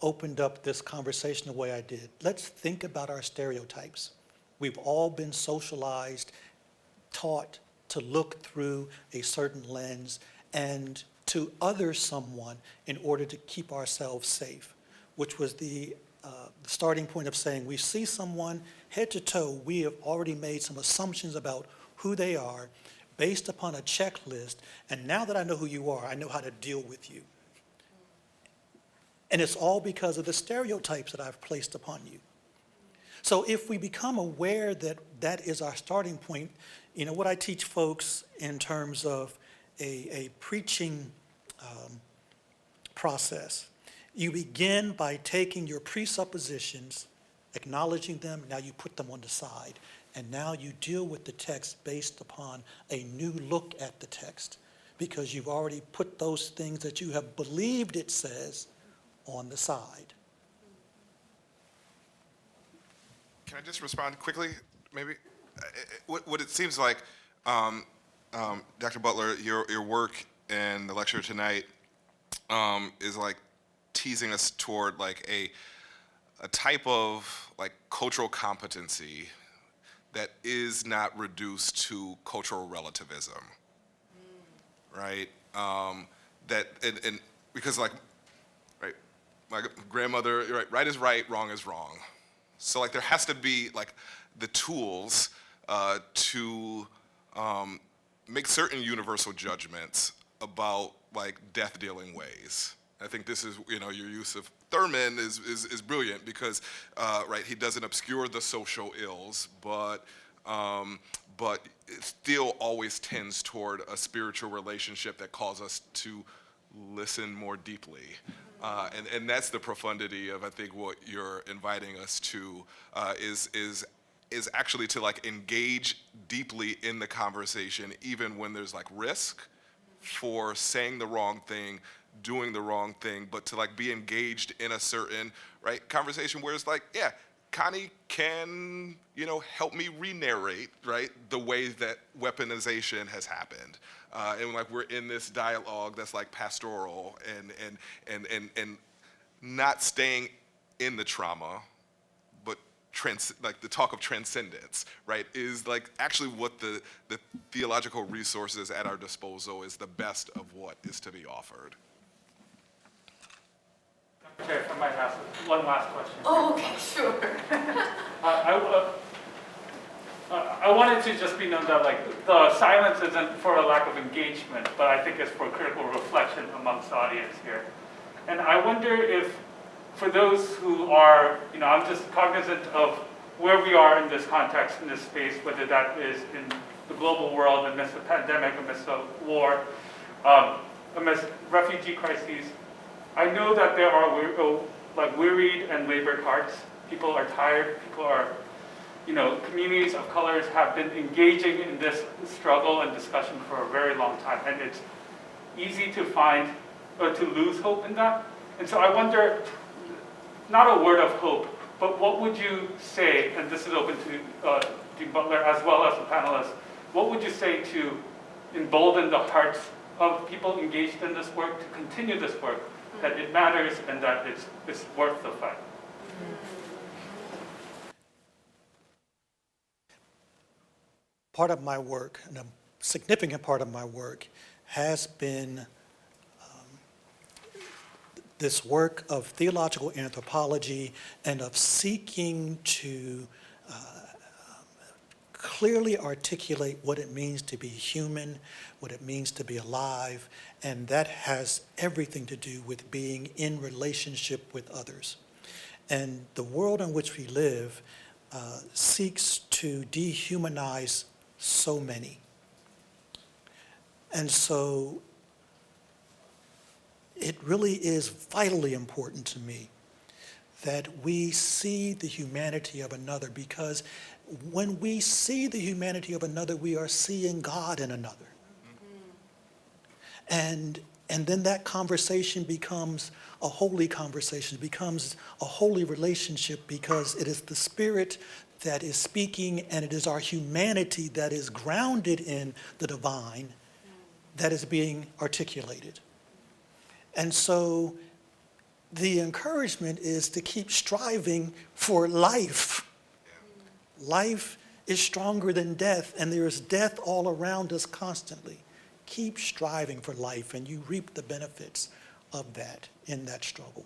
opened up this conversation the way I did. Let's think about our stereotypes. We've all been socialized, taught to look through a certain lens and to other someone in order to keep ourselves safe, which was the starting point of saying we see someone head to toe, we have already made some assumptions about who they are based upon a checklist, and now that I know who you are, I know how to deal with you. And it's all because of the stereotypes that I've placed upon you. So if we become aware that that is our starting point, you know, what I teach folks in terms of a preaching process, you begin by taking your presuppositions, acknowledging them, now you put them on the side, and now you deal with the text based upon a new look at the text, because you've already put those things that you have believed it says on the side. Can I just respond quickly, maybe? What it seems like, Dr. Butler, your work in the lecture tonight is like teasing us toward like a type of like cultural competency that is not reduced to cultural relativism, right? That and because like, right, my grandmother, right is right, wrong is wrong. So like there has to be like the tools to make certain universal judgments about like death dealing ways. I think this is, you know, your use of Thurman is brilliant because, right, he doesn't obscure the social ills, but it still always tends toward a spiritual relationship that calls us to listen more deeply. And that's the profundity of, I think, what you're inviting us to is actually to like engage deeply in the conversation, even when there's like risk for saying the wrong thing, doing the wrong thing, but to like be engaged in a certain, right, conversation where it's like, yeah, Connie can, you know, help me re-narrate, right, the way that weaponization has happened. And like we're in this dialogue that's like pastoral and not staying in the trauma, but like the talk of transcendence, right, is like actually what the theological resources at our disposal is the best of what is to be offered. Chair, if I might ask one last question. Oh, okay, sure. I wanted to just be known that like the silence isn't for a lack of engagement, but I think it's for critical reflection amongst the audience here. And I wonder if, for those who are, you know, I'm just cognizant of where we are in this context, in this space, whether that is in the global world, amidst the pandemic, amidst the war, amidst refugee crises. I know that there are like wearied and labored hearts. People are tired. People are, you know, communities of colors have been engaging in this struggle and discussion for a very long time, and it's easy to find or to lose hope in that. And so I wonder, not a word of hope, but what would you say, and this is open to Dean Butler as well as the panelists, what would you say to embolden the hearts of people engaged in this work to continue this work, that it matters and that it's worth the fight? Part of my work, and a significant part of my work, has been this work of theological anthropology and of seeking to clearly articulate what it means to be human, what it means to be alive, and that has everything to do with being in relationship with others. And the world in which we live seeks to dehumanize so many. And so it really is vitally important to me that we see the humanity of another, because when we see the humanity of another, we are seeing God in another. And then that conversation becomes a holy conversation, becomes a holy relationship, because it is the Spirit that is speaking, and it is our humanity that is grounded in the divine that is being articulated. And so the encouragement is to keep striving for life. Life is stronger than death, and there is death all around us constantly. Keep striving for life, and you reap the benefits of that in that struggle.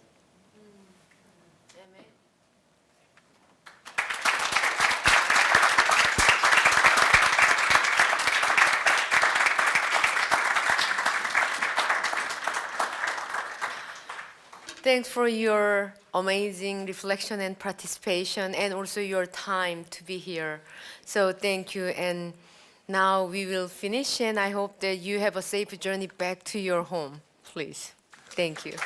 Thanks for your amazing reflection and participation, and also your time to be here. So thank you. And now we will finish, and I hope that you have a safe journey back to your home, please. Thank you.